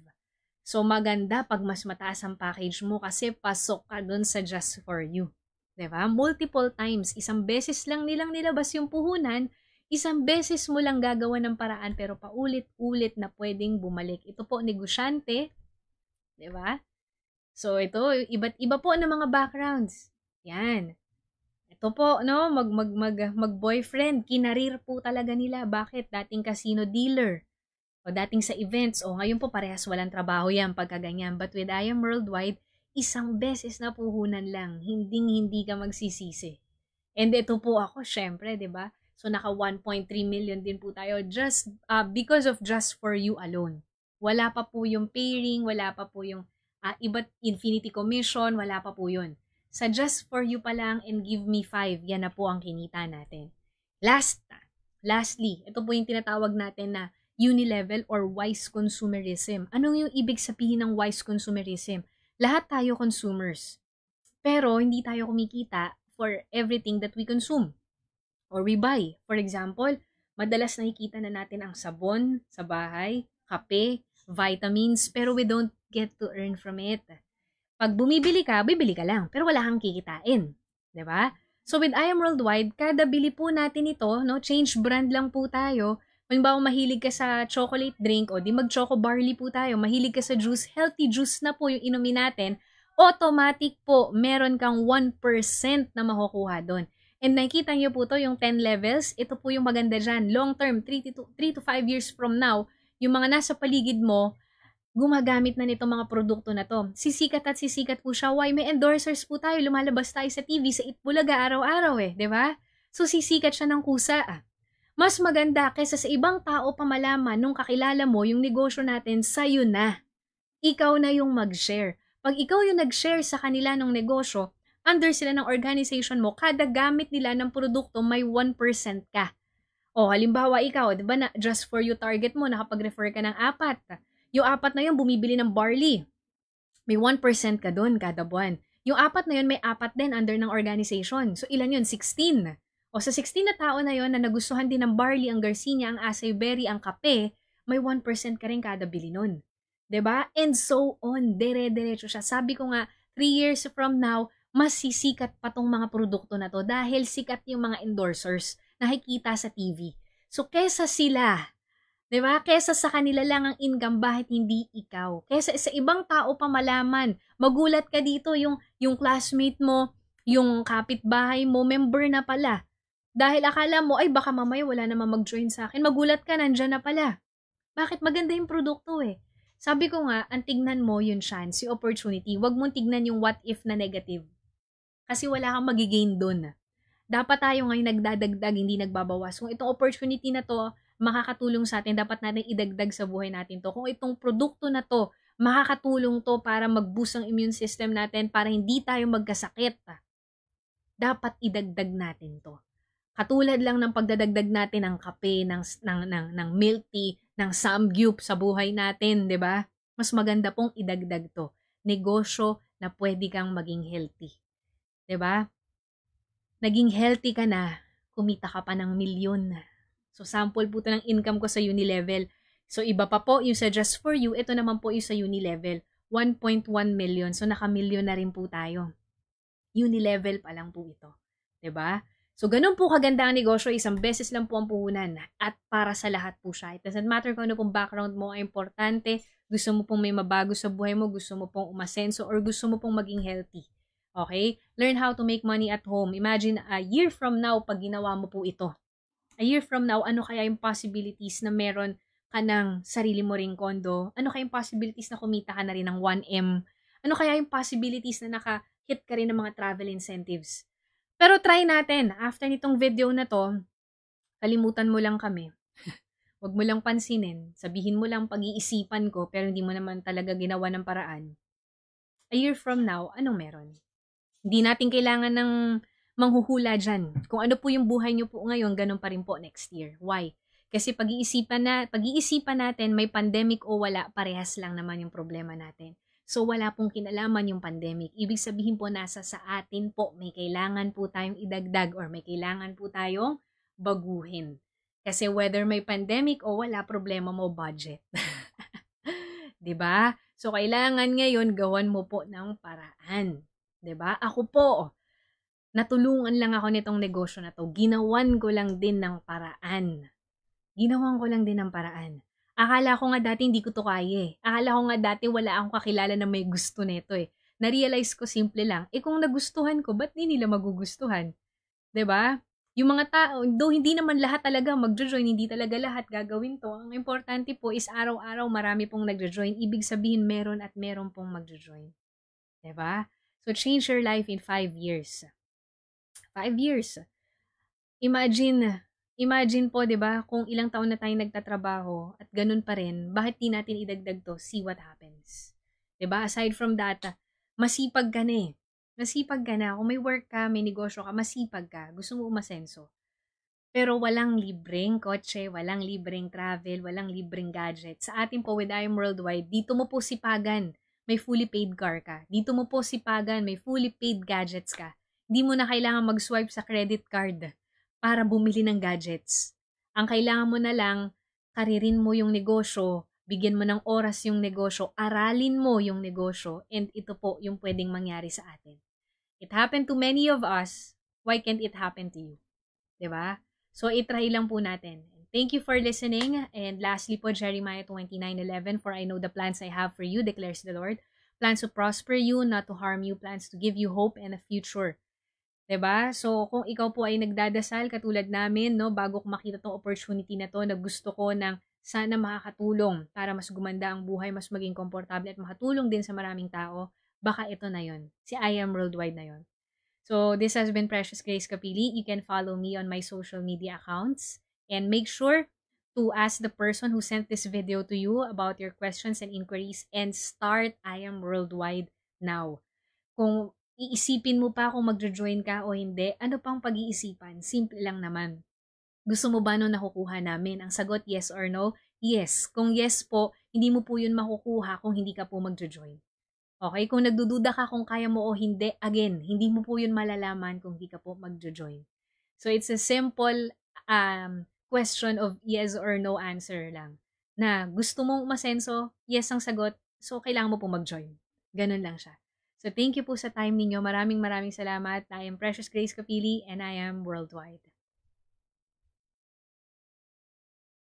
So, maganda pag mas mataas ang package mo kasi pasok ka doon sa just for you. Diba? Multiple times. Isang beses lang nilang nilabas yung puhunan, isang beses mo lang gagawa ng paraan pero paulit-ulit na pwedeng bumalik. Ito po, negosyante. Diba? So, ito, iba't iba po ng mga backgrounds. Yan. Ito po, no, mag-boyfriend, kinarir po talaga nila. Bakit? Dating casino dealer. O dating sa events. O ngayon po, parehas walang trabaho yan pagkaganyan. But with I Am Worldwide, isang beses na puhunan lang, hindi ka magsisisi. And ito po ako, syempre, 'di ba? So naka 1.3 million din po tayo just because of just for you alone. Wala pa po yung pairing, wala pa po yung iba't infinity commission, wala pa po yun. Sa just for you pa lang and give me 5, yan na po ang kinita natin. Lastly, ito po yung tinatawag natin na unilevel or wise consumerism. Anong yung ibig sabihin ng wise consumerism? Lahat tayo consumers. Pero hindi tayo kumikita for everything that we consume or we buy. For example, madalas nakikita na natin ang sabon sa bahay, kape, vitamins, pero we don't get to earn from it. Pag bumibili ka, bibili ka lang, pero wala kang kikitain. 'Di ba? So with I Am Worldwide, kada bili po natin ito, no, change brand lang po tayo, Halimbawa, mahilig ka sa chocolate drink, o di mag-choco barley po tayo. Mahilig ka sa juice, healthy juice na po yung inumin natin. Automatic po, meron kang 1% na makukuha doon. And nakikita nyo po to, yung 10 levels, ito po yung maganda dyan. Long term, 3 to 5 years from now, yung mga nasa paligid mo, gumagamit na nitong mga produkto na to. Sisikat at sisikat po siya. Why? May endorsers po tayo. Lumalabas tayo sa TV, sa Itbulaga, araw-araw eh. 'Di ba? So, sisikat siya ng kusa. Mas maganda kaysa sa ibang tao pa malaman nung kakilala mo yung negosyo natin, sa'yo na. Ikaw na yung mag-share. Pag ikaw yung nag-share sa kanila ng negosyo, under sila ng organization mo, kada gamit nila ng produkto, may 1% ka. O, halimbawa ikaw, di ba na just for you target mo, nakapag-refer ka ng 4. Yung 4 na yun, bumibili ng barley. May 1% ka doon kada buwan. Yung 4 na yun, may 4 din under ng organization. So, ilan yun? 16. O sa 16 na tao na yon na nagustuhan din ng barley, ang Garcinia, ang acai berry, ang kape, may 1% ka rin kada bili nun. 'Di ba? And so on, dire-diretso siya. Sabi ko nga, 3 years from now, mas sisikat pa tong mga produkto na to dahil sikat yung mga endorsers nakikita sa TV. So kesa sila, 'di ba? Kesa sa kanila lang ang income, bakit hindi ikaw? Kesa sa ibang tao pa malaman, magulat ka dito yung classmate mo, yung kapitbahay mo, member na pala. Dahil akala mo, ay baka mamaya wala naman mag-join sa akin. Magulat ka, nandyan na pala. Bakit? Maganda yung produkto eh. Sabi ko nga, ang tignan mo yung chance, yung opportunity. Huwag mong tignan yung what if na negative. Kasi wala kang magigain dun. Dapat tayo ngayon nagdadagdag, hindi nagbabawas. Kung itong opportunity na to, makakatulong sa atin, dapat natin idagdag sa buhay natin to. Kung itong produkto na to, makakatulong to para mag-boost ang immune system natin, para hindi tayo magkasakit. Dapat idagdag natin to. Katulad lang ng pagdadagdag natin ng kape, ng milk tea, ng samgyup sa buhay natin, 'di ba? Mas maganda pong idagdag 'to. Negosyo na pwede kang maging healthy. 'Di ba? Naging healthy ka na, kumita ka pa ng milyon. So sample po 'to ng income ko sa Unilevel. So iba pa po yung sa Just For You, ito naman po yung sa Unilevel, 1.1 million. So naka-milyon na rin po tayo. Unilevel pa lang po ito. 'Di ba? So, ganun po kaganda ang negosyo, isang beses lang po ang puhunan at para sa lahat po siya. It doesn't matter kung ano pong background mo, ay importante, gusto mo pong may mabago sa buhay mo, gusto mo pong umasenso, or gusto mo pong maging healthy. Okay? Learn how to make money at home. Imagine, a year from now, pag ginawa mo po ito. A year from now, ano kaya yung possibilities na meron ka ng sarili mo ring kondo? Ano kaya yung possibilities na kumita ka na rin ng 1M? Ano kaya yung possibilities na naka-hit ka rin ng mga travel incentives? Pero try natin. After nitong video na to, kalimutan mo lang kami. Huwag mo lang pansinin. Sabihin mo lang pag-iisipan ko, pero hindi mo naman talaga ginawa ng paraan. A year from now, anong meron? Hindi natin kailangan ng manghuhula dyan. Kung ano po yung buhay nyo po ngayon, ganun pa rin po next year. Why? Kasi pag-iisipan natin, may pandemic o wala, parehas lang naman yung problema natin. So, wala pong kinalaman yung pandemic. Ibig sabihin po, nasa sa atin po, may kailangan po tayong idagdag or may kailangan po tayong baguhin. Kasi whether may pandemic o wala, problema mo budget. 'Di ba? So, kailangan ngayon gawan mo po ng paraan. 'Di ba? Ako po, natulungan lang ako nitong negosyo na to. Ginawan ko lang din ng paraan. Akala ko nga dati hindi ko to kaya eh. Akala ko nga dati wala akong kakilala na may gusto nito eh. Na-realize ko simple lang, kung nagustuhan ko, ba't di nila magugustuhan? 'Di ba? Yung mga tao, though hindi naman lahat talaga magjo-join, hindi talaga lahat gagawin to. Ang importante po is araw-araw marami pong nagjo-join. Ibig sabihin meron at meron pong magjo-join. 'Di ba? So change your life in 5 years. 5 years. Imagine po, 'di ba, kung ilang taon na tayong nagtatrabaho at ganun pa rin, bakit di natin idagdag to? See what happens. 'Di ba? Aside from that, masipag ka na eh. Masipag ka na. Kung may work ka, may negosyo ka, masipag ka. Gusto mo umasenso. Pero walang libreng kotse, walang libreng travel, walang libreng gadget. Sa atin po with I Am Worldwide, dito mo po sipagan, may fully paid car ka. Dito mo po sipagan, may fully paid gadgets ka. Hindi mo na kailangan mag-swipe sa credit card para bumili ng gadgets. Ang kailangan mo na lang, karirin mo yung negosyo, bigyan mo ng oras yung negosyo, aralin mo yung negosyo, and ito po yung pwedeng mangyari sa atin. It happened to many of us, why can't it happen to you? 'Di ba? So, itry lang po natin. Thank you for listening. And lastly po, Jeremiah 29:11, for I know the plans I have for you, declares the Lord. Plans to prosper you, not to harm you, plans to give you hope and a future. 'Di ba? So, kung ikaw po ay nagdadasal katulad namin, no, bago ko makita tong opportunity na to, na gusto ko ng sana makakatulong para mas gumanda ang buhay, mas maging komportable at makatulong din sa maraming tao, baka ito na yon. Si I Am Worldwide na yon. So, this has been Precious Grace Kapili. You can follow me on my social media accounts and make sure to ask the person who sent this video to you about your questions and inquiries and start I Am Worldwide now. Kung iisipin mo pa kung magjo-join ka o hindi, ano pang pag-iisipan? Simple lang naman. Gusto mo ba no nakukuha namin? Ang sagot, yes or no? Yes. Kung yes po, hindi mo po yun makukuha kung hindi ka po magjo-join. Okay? Kung nagdududa ka kung kaya mo o hindi, again, hindi mo po yun malalaman kung hindi ka po magjo-join. So, it's a simple question of yes or no answer lang. Na gusto mong umasenso, yes ang sagot, so kailangan mo po mag-join. Ganun lang siya. So, thank you po sa time ninyo. Maraming salamat. I am Precious Grace Kapili and I am Worldwide.